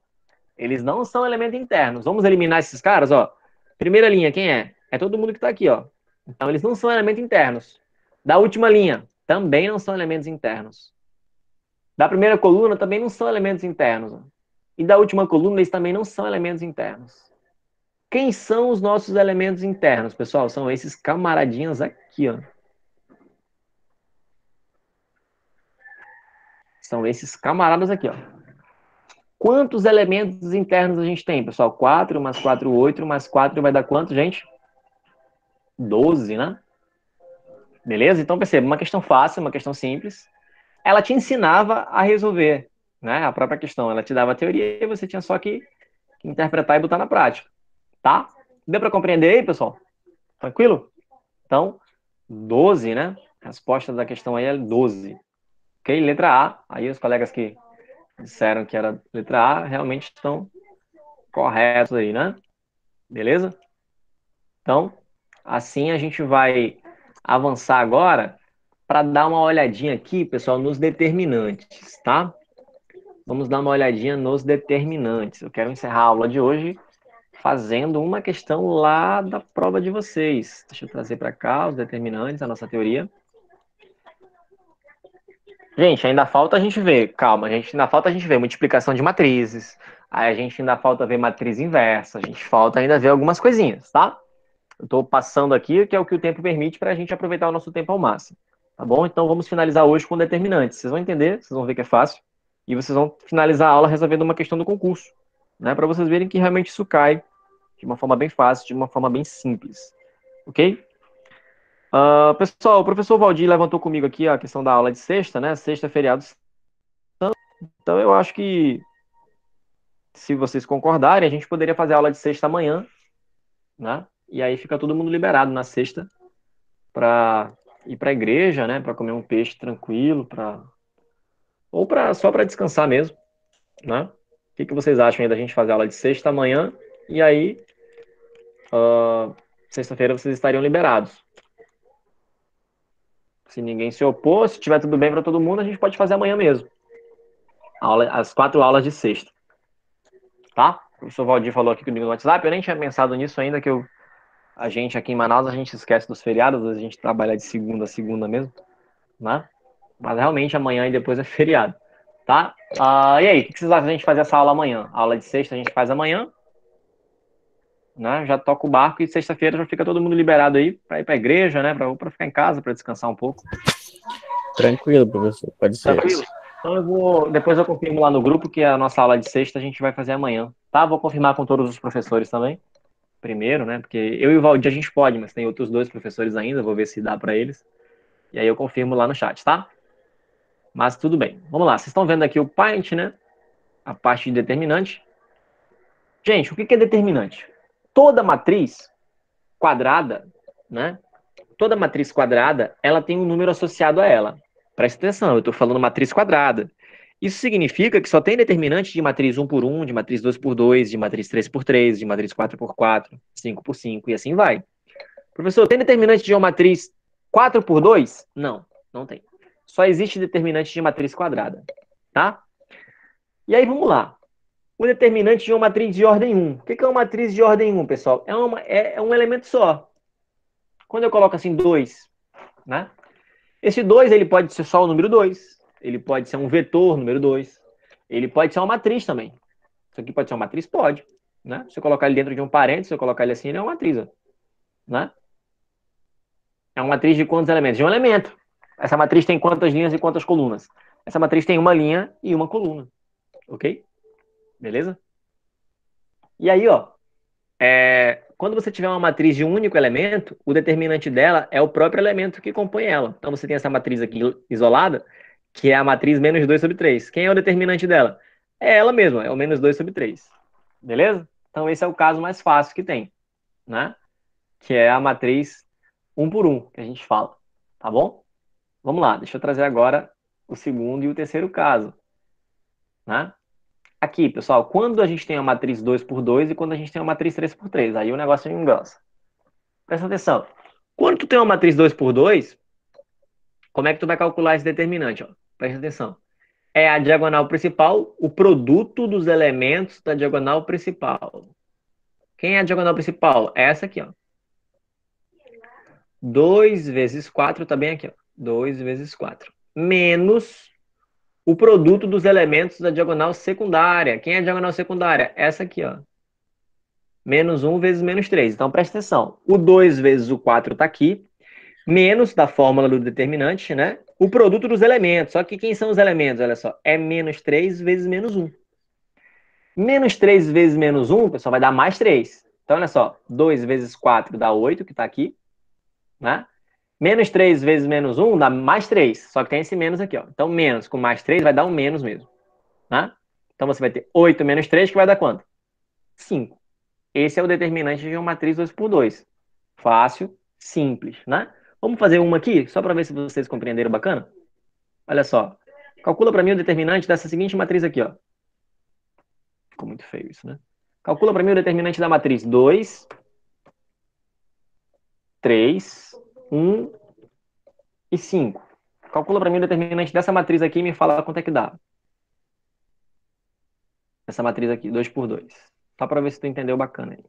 eles não são elementos internos. Vamos eliminar esses caras, ó. Primeira linha, quem é? É todo mundo que está aqui, ó. Então, eles não são elementos internos. Da última linha, também não são elementos internos. Da primeira coluna, também não são elementos internos. E da última coluna, eles também não são elementos internos. Quem são os nossos elementos internos, pessoal? São esses camaradinhos aqui, ó. São esses camaradas aqui, ó. Quantos elementos internos a gente tem, pessoal? 4 mais 4, 8, mais 4 vai dar quanto, gente? 12, né? Beleza? Então, perceba, uma questão fácil, uma questão simples. Ela te ensinava a resolver, né? A própria questão. Ela te dava a teoria e você tinha só que interpretar e botar na prática, tá? Deu para compreender aí, pessoal? Tranquilo? Então, 12, né? A resposta da questão aí é 12. Ok? Letra A. Aí os colegas que disseram que era letra A realmente estão corretos aí, né? Beleza? Então, assim a gente vai avançar agora para dar uma olhadinha aqui, pessoal, nos determinantes, tá? Vamos dar uma olhadinha nos determinantes. Eu quero encerrar a aula de hoje fazendo uma questão lá da prova de vocês. Deixa eu trazer para cá os determinantes, a nossa teoria. Gente, ainda falta a gente ver, calma, ainda falta a gente ver multiplicação de matrizes, aí a gente ainda falta ver matriz inversa, a gente falta ainda ver algumas coisinhas, tá? Eu estou passando aqui, que é o que o tempo permite para a gente aproveitar o nosso tempo ao máximo, tá bom? Então vamos finalizar hoje com determinantes. Vocês vão entender, vocês vão ver que é fácil, e vocês vão finalizar a aula resolvendo uma questão do concurso, né? Para vocês verem que realmente isso cai de uma forma bem fácil, de uma forma bem simples, ok? Pessoal, o professor Valdir levantou comigo aqui a questão da aula de sexta, né? Sexta é feriado. Então eu acho que, se vocês concordarem, a gente poderia fazer a aula de sexta amanhã, né? E aí fica todo mundo liberado na sexta para ir para a igreja, né? Para comer um peixe tranquilo, ou só para descansar mesmo, né? O que vocês acham aí da gente fazer a aula de sexta amanhã? E aí, sexta-feira vocês estariam liberados. Se ninguém se opor, se tiver tudo bem para todo mundo, a gente pode fazer amanhã mesmo. As 4 aulas de sexta. Tá? O professor Valdir falou aqui comigo no WhatsApp, eu nem tinha pensado nisso ainda, que a gente aqui em Manaus, a gente esquece dos feriados, a gente trabalha de segunda a segunda mesmo, né? Mas realmente amanhã e depois é feriado, tá? E aí, o que vocês acham da gente fazer essa aula amanhã? A aula de sexta a gente faz amanhã, né? Já toca o barco e sexta-feira já fica todo mundo liberado aí para ir para a igreja, né? Para ficar em casa, para descansar um pouco. Tranquilo, professor. Pode ser. Tranquilo? Então depois eu confirmo lá no grupo que a nossa aula de sexta a gente vai fazer amanhã, tá? Vou confirmar com todos os professores também, primeiro, né? Porque eu e o Valdir a gente pode, mas tem outros 2 professores ainda, vou ver se dá para eles. E aí eu confirmo lá no chat, tá? Mas tudo bem. Vamos lá, vocês estão vendo aqui o Paint, né? A parte de determinante. Gente, o que é determinante? Toda matriz quadrada, né? Toda matriz quadrada, ela tem um número associado a ela. Presta atenção, eu estou falando matriz quadrada. Isso significa que só tem determinante de matriz 1 por 1, de matriz 2 por 2, de matriz 3 por 3, de matriz 4 por 4, 5 por 5 e assim vai. Professor, tem determinante de uma matriz 4 por 2? Não, não tem. Só existe determinante de matriz quadrada, tá? E aí, vamos lá. O determinante de uma matriz de ordem 1. O que é uma matriz de ordem 1, pessoal? É um elemento só. Quando eu coloco assim 2, né? Esse 2, ele pode ser só o número 2. Ele pode ser um vetor número 2. Ele pode ser uma matriz também. Isso aqui pode ser uma matriz? Pode. Né? Se eu colocar ele dentro de um parênteses, se eu colocar ele assim, ele é uma matriz. Né? É uma matriz de quantos elementos? De um elemento. Essa matriz tem quantas linhas e quantas colunas? Essa matriz tem uma linha e uma coluna. Ok? Beleza? E aí, ó, quando você tiver uma matriz de um único elemento, o determinante dela é o próprio elemento que compõe ela. Então você tem essa matriz aqui isolada, que é a matriz menos 2 sobre 3. Quem é o determinante dela? É ela mesma, é o menos 2 sobre 3. Beleza? Então esse é o caso mais fácil que tem, né? Que é a matriz 1 por 1, que a gente fala. Tá bom? Vamos lá, deixa eu trazer agora o segundo e o terceiro caso. Né? Aqui, pessoal, quando a gente tem uma matriz 2 por 2 e quando a gente tem uma matriz 3 por 3, aí o negócio engrossa. Presta atenção. Quando tu tem uma matriz 2 por 2, como é que tu vai calcular esse determinante? Ó? Presta atenção. É a diagonal principal, o produto dos elementos da diagonal principal. Quem é a diagonal principal? É essa aqui, ó. 2 vezes 4 tá bem aqui, ó. 2 vezes 4. Menos o produto dos elementos da diagonal secundária. Quem é a diagonal secundária? Essa aqui, ó. Menos 1 vezes menos 3. Então, presta atenção. O 2 vezes o 4 está aqui. Menos da fórmula do determinante, né? O produto dos elementos. Só que quem são os elementos? Olha só. É menos 3 vezes menos 1. Menos 3 vezes menos 1, pessoal, vai dar mais 3. Então, olha só. 2 vezes 4 dá 8, que está aqui. Né? Menos 3 vezes menos 1 dá mais 3. Só que tem esse menos aqui. Ó. Então, menos com mais 3 vai dar um menos mesmo. Né? Então, você vai ter 8 menos 3, que vai dar quanto? 5. Esse é o determinante de uma matriz 2 por 2. Fácil, simples. Né? Vamos fazer uma aqui, só para ver se vocês compreenderam bacana? Olha só. Calcula para mim o determinante dessa seguinte matriz aqui. Ó. Ficou muito feio isso, né? Calcula para mim o determinante da matriz 2, 3, 1 e 5. Calcula para mim o determinante dessa matriz aqui e me fala quanto é que dá. Essa matriz aqui, 2 por 2. Só para ver se tu entendeu bacana aí.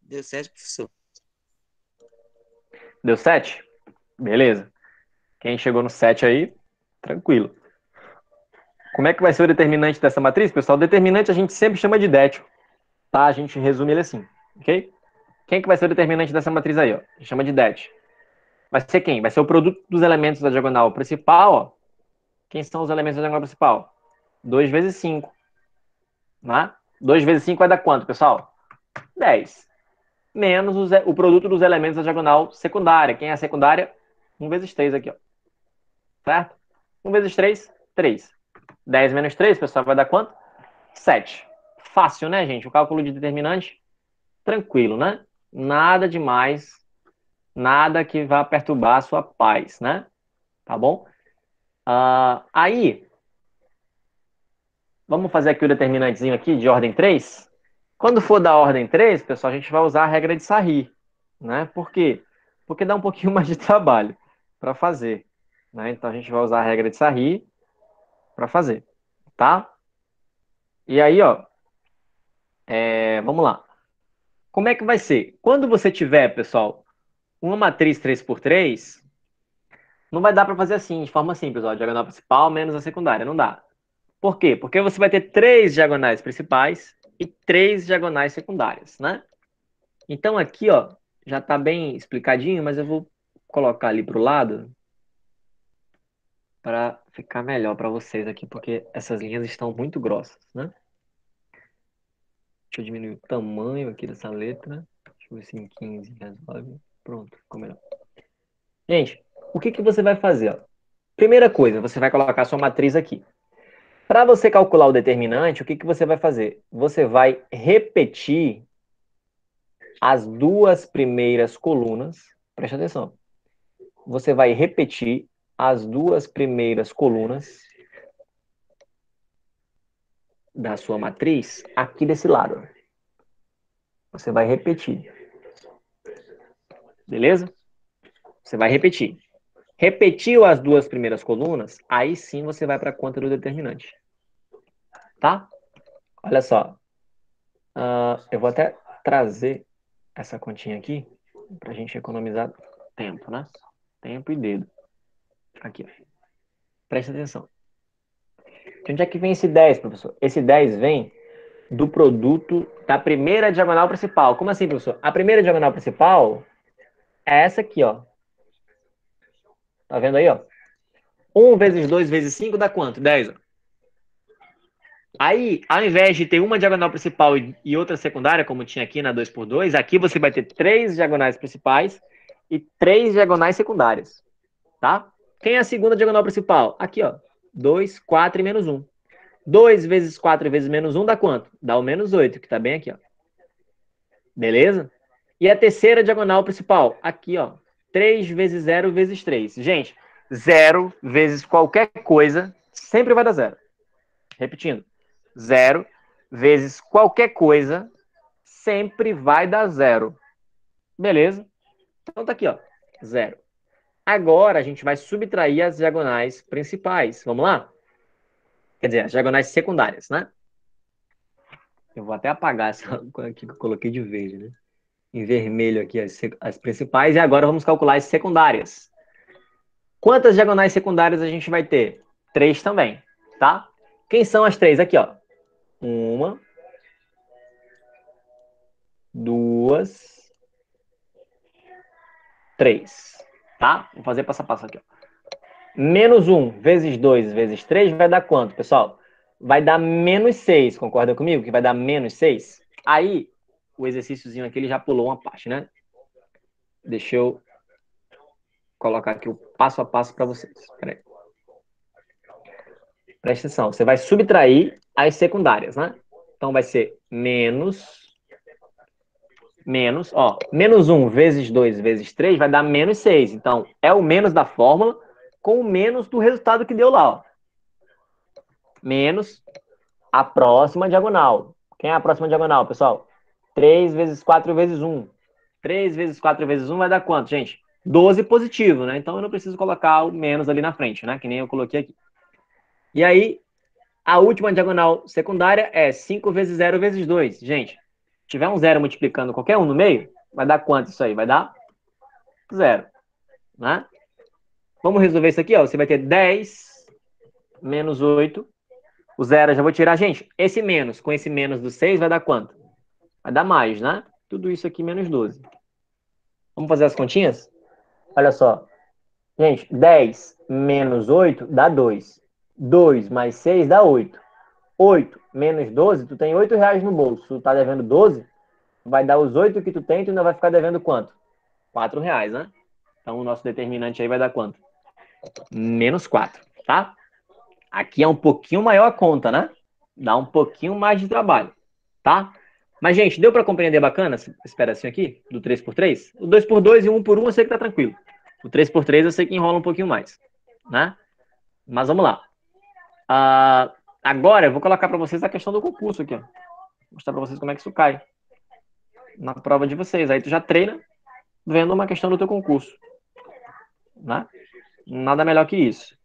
Deu certo, professor? Deu 7? Beleza. Quem chegou no 7 aí, tranquilo. Como é que vai ser o determinante dessa matriz, pessoal? O determinante a gente sempre chama de détil. Tá? A gente resume ele assim, ok? Quem que vai ser o determinante dessa matriz aí, ó? A gente chama de det. Vai ser quem? Vai ser o produto dos elementos da diagonal principal, ó. Quem são os elementos da diagonal principal? 2 vezes 5. Né? 2 vezes 5 vai dar quanto, pessoal? 10. Menos o produto dos elementos da diagonal secundária. Quem é a secundária? 1 vezes 3 aqui, ó. Certo? 1 vezes 3, 3. 10 menos 3, pessoal, vai dar quanto? 7. Fácil, né, gente? O cálculo de determinante, tranquilo, né? Nada demais, nada que vá perturbar a sua paz, né? Tá bom? Aí, vamos fazer aqui o determinantezinho aqui de ordem 3. Quando for da ordem 3, pessoal, a gente vai usar a regra de Sarri, né? Por quê? Porque dá um pouquinho mais de trabalho para fazer, né? Então, a gente vai usar a regra de Sarri para fazer, tá? E aí, ó, vamos lá. Como é que vai ser? Quando você tiver, pessoal, uma matriz 3 por 3, não vai dar para fazer assim, de forma simples, ó, diagonal principal menos a secundária, não dá. Por quê? Porque você vai ter 3 diagonais principais e 3 diagonais secundárias, né? Então aqui, ó, já está bem explicadinho, mas eu vou colocar ali para o lado para ficar melhor para vocês aqui, porque essas linhas estão muito grossas, né? Deixa eu diminuir o tamanho aqui dessa letra. Deixa eu ver se em 15 resolve. Pronto, ficou melhor. Gente, o que que você vai fazer? Ó? Primeira coisa, você vai colocar a sua matriz aqui. Para você calcular o determinante, o que que você vai fazer? Você vai repetir as duas primeiras colunas. Presta atenção. Você vai repetir as duas primeiras colunas da sua matriz aqui desse lado. Você vai repetir. Beleza? Você vai repetir. Repetiu as duas primeiras colunas, aí sim você vai para a conta do determinante. Tá? Olha só. Eu vou até trazer essa continha aqui para a gente economizar tempo, né? Tempo e dedo. Aqui, ó. Presta atenção. De onde é que vem esse 10, professor? Esse 10 vem do produto da primeira diagonal principal. Como assim, professor? A primeira diagonal principal é essa aqui, ó. Tá vendo aí, ó? 1 vezes 2 vezes 5 dá quanto? 10, ó. Aí, ao invés de ter uma diagonal principal e outra secundária, como tinha aqui na 2 por 2, aqui você vai ter 3 diagonais principais e 3 diagonais secundárias. Tá? Quem é a segunda diagonal principal? Aqui, ó. 2, 4 e menos 1. 2 vezes 4 vezes menos 1 dá quanto? Dá o menos 8, que tá bem aqui, ó. Beleza? E a terceira diagonal principal? Aqui, ó. 3 vezes 0 vezes 3. Gente, 0 vezes qualquer coisa sempre vai dar 0. Repetindo. 0 vezes qualquer coisa sempre vai dar 0. Beleza? Então tá aqui, ó. 0. Agora a gente vai subtrair as diagonais principais. Vamos lá? Quer dizer, as diagonais secundárias, né? Eu vou até apagar essa aqui que eu coloquei de verde, né? Em vermelho aqui as principais. E agora vamos calcular as secundárias. Quantas diagonais secundárias a gente vai ter? 3 também, tá? Quem são as 3? Aqui, ó. 1, 2, 3. Tá? Vou fazer passo a passo aqui, ó. Menos 1 vezes 2 vezes 3 vai dar quanto, pessoal? Vai dar menos 6. Concorda comigo que vai dar menos 6? Aí, o exercíciozinho aqui, ele já pulou uma parte, né? Deixa eu colocar aqui o passo a passo para vocês. Peraí. Presta atenção. Você vai subtrair as secundárias, né? Então, vai ser menos, ó. Menos 1 vezes 2 vezes 3 vai dar menos 6. Então, é o menos da fórmula com o menos do resultado que deu lá, ó. Menos a próxima diagonal. Quem é a próxima diagonal, pessoal? 3 vezes 4 vezes 1. 3 vezes 4 vezes 1 vai dar quanto, gente? 12 positivo, né? Então eu não preciso colocar o menos ali na frente, né? Que nem eu coloquei aqui. E aí, a última diagonal secundária é 5 vezes 0 vezes 2. Gente, se tiver um zero multiplicando qualquer um no meio, vai dar quanto isso aí? Vai dar 0, né? Vamos resolver isso aqui, ó. Você vai ter 10 menos 8. O zero eu já vou tirar. Gente, esse menos com esse menos do 6 vai dar quanto? Vai dar mais, né? Tudo isso aqui menos 12. Vamos fazer as continhas? Olha só. Gente, 10 menos 8 dá 2. 2 mais 6 dá 8. 8 menos 12, tu tem R$ 8 no bolso. Tu tá devendo 12, vai dar os 8 que tu tem, tu ainda vai ficar devendo quanto? R$ 4, né? Então o nosso determinante aí vai dar quanto? Menos 4, tá? Aqui é um pouquinho maior a conta, né? Dá um pouquinho mais de trabalho, tá? Mas, gente, deu para compreender bacana esse pedacinho aqui? Do 3x3? O 2x2 e o 1x1 eu sei que tá tranquilo. O 3x3 eu sei que enrola um pouquinho mais, né? Mas vamos lá. Agora eu vou colocar para vocês a questão do concurso aqui, ó. Vou mostrar para vocês como é que isso cai na prova de vocês. Aí tu já treina vendo uma questão do teu concurso, né? Nada melhor que isso.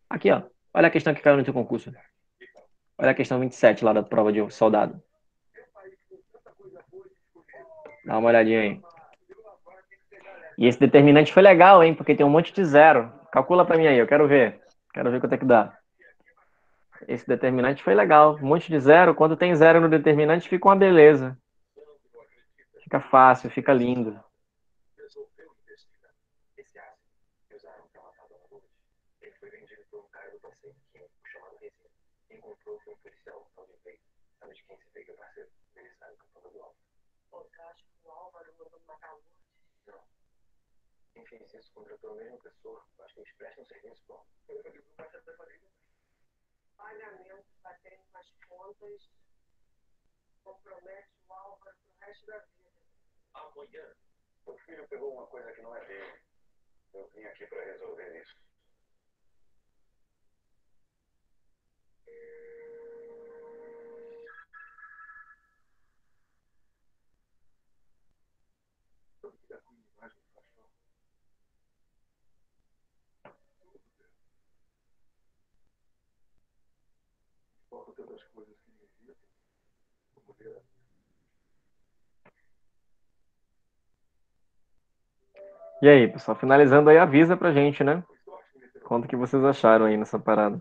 Aqui, ó. Olha a questão que caiu no teu concurso. Olha a questão 27 lá da prova de soldado. Dá uma olhadinha aí. E esse determinante foi legal, hein? Porque tem um monte de zero. Calcula para mim aí, eu quero ver. Quero ver quanto é que dá. Esse determinante foi legal. Um monte de zero. Quando tem zero no determinante, fica uma beleza. Fica fácil, fica lindo. E aí, pessoal, finalizando aí, avisa pra gente, né? Quanto que vocês acharam aí nessa parada.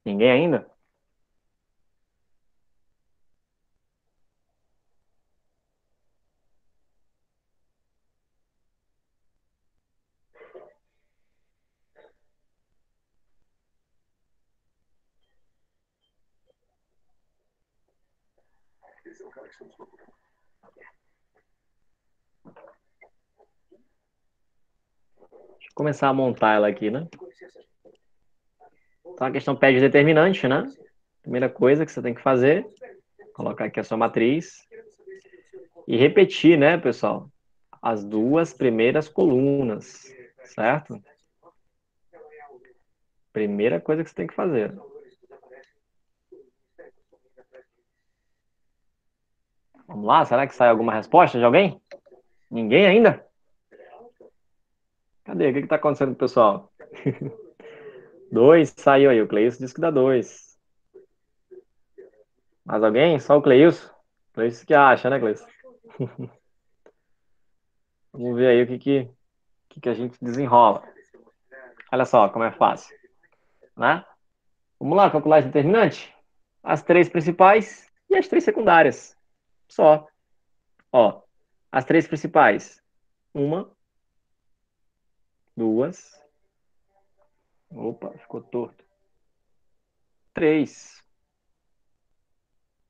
Ninguém ainda? Deixa eu começar a montar ela aqui, né? Então a questão pede determinante, né? Primeira coisa que você tem que fazer Colocar aqui a sua matriz. E repetir, né, pessoal? As duas primeiras colunas, certo? Primeira coisa que você tem que fazer. Vamos lá, será que sai alguma resposta de alguém? Ninguém ainda? Cadê? O que está acontecendo, pessoal? 2, saiu aí. O Cleilson disse que dá 2. Mais alguém? Só o Cleilson? Cleilson que acha, né, Cleilson? Vamos ver aí o que a gente desenrola. Olha só como é fácil, né? Vamos lá, calcular esse determinante? As 3 principais e as 3 secundárias. Só. Ó, as 3 principais. 1, 2. Opa, ficou torto. 3.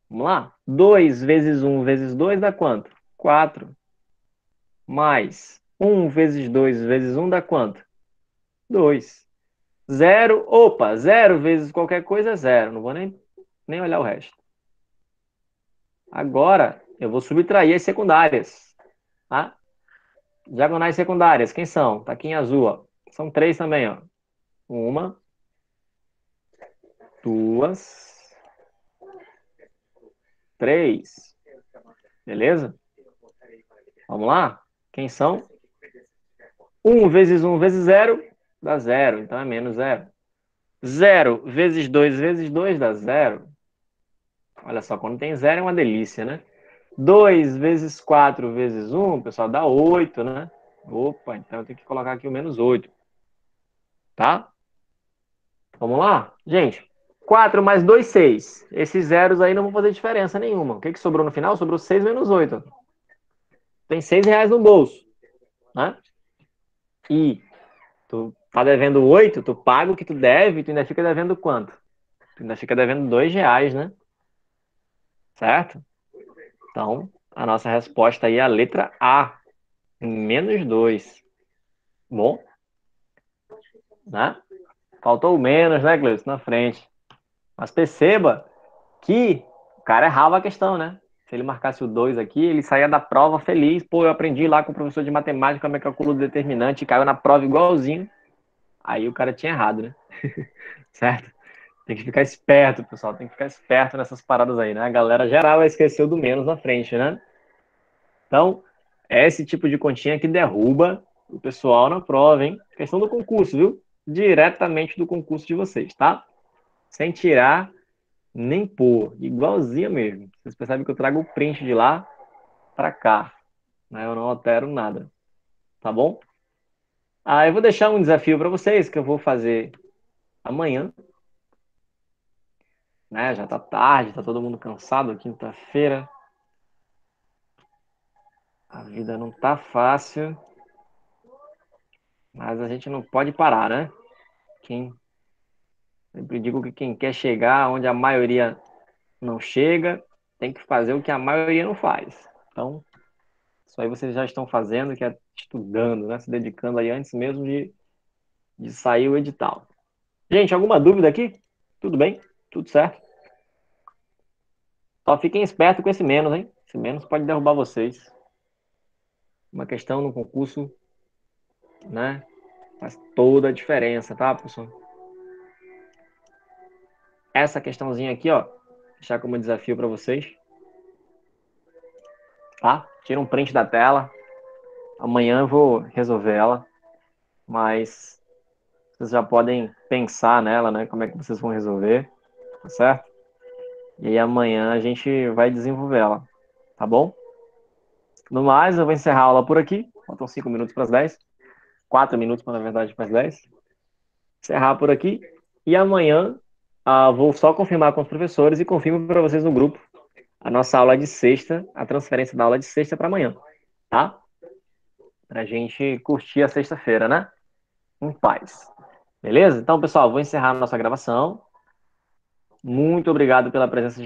Vamos lá? 2 vezes 1 vezes 2 dá quanto? 4. Mais 1 vezes 2 vezes 1 dá quanto? 2. 0. Opa, 0 vezes qualquer coisa é 0. Não vou nem olhar o resto. Agora, eu vou subtrair as secundárias. Tá? Diagonais secundárias, quem são? Tá aqui em azul, ó. São 3 também, ó. 1, 2, 3. Beleza? Vamos lá? Quem são? 1 vezes 1 vezes 0 dá 0, então é menos 0. 0 vezes 2 dá 0. Olha só, quando tem 0 é uma delícia, né? 2 vezes 4 vezes 1, pessoal, dá 8, né? Opa, então eu tenho que colocar aqui o menos 8. Tá? Vamos lá? Gente, 4 mais 2, 6. Esses zeros aí não vão fazer diferença nenhuma. O que sobrou no final? Sobrou 6 menos 8. Tem R$6 no bolso, né? E tu tá devendo 8, tu paga o que tu deve, tu ainda fica devendo quanto? Tu ainda fica devendo R$2, né? Certo? Então, a nossa resposta aí é a letra A, menos 2. Bom? Né? Faltou o menos, né, Cleus? Na frente. Mas perceba que o cara errava a questão, né? Se ele marcasse o 2 aqui, ele saía da prova feliz. Pô, eu aprendi lá com o professor de matemática como é que calculo o determinante, caiu na prova igualzinho. Aí o cara tinha errado, né? Certo? Tem que ficar esperto, pessoal. Tem que ficar esperto nessas paradas aí, né? A galera geral esqueceu do menos na frente, né? Então, é esse tipo de continha que derruba o pessoal na prova, hein? Questão do concurso, viu? Diretamente do concurso de vocês, tá? Sem tirar nem pôr. Igualzinho mesmo. Vocês percebem que eu trago o print de lá para cá, né? Eu não altero nada, tá bom? Eu vou deixar um desafio para vocês que eu vou fazer amanhã, né? Já tá tarde, tá todo mundo cansado, quinta-feira. A vida não tá fácil, mas a gente não pode parar, né? Sempre digo que quem quer chegar onde a maioria não chega, tem que fazer o que a maioria não faz. Então, isso aí vocês já estão fazendo, que é estudando, né? Se dedicando aí antes mesmo de sair o edital. Gente, alguma dúvida aqui? Tudo bem? Tudo certo? Só fiquem espertos com esse menos, hein? Esse menos pode derrubar vocês. Uma questão no concurso, né? Faz toda a diferença, tá, pessoal? Essa questãozinha aqui, ó, deixar como desafio para vocês. Tá? Tira um print da tela. Amanhã eu vou resolver ela, mas vocês já podem pensar nela, né? Como é que vocês vão resolver, tá certo? E aí amanhã a gente vai desenvolver ela, tá bom? No mais, eu vou encerrar a aula por aqui. Faltam 5 minutos para as 10. 4 minutos, na verdade, para as 10. Encerrar por aqui. E amanhã vou só confirmar com os professores e confirmo para vocês no grupo a nossa aula de sexta, a transferência da aula de sexta para amanhã, tá? Pra gente curtir a sexta-feira, né? Em paz. Beleza? Então, pessoal, vou encerrar a nossa gravação. Muito obrigado pela presença de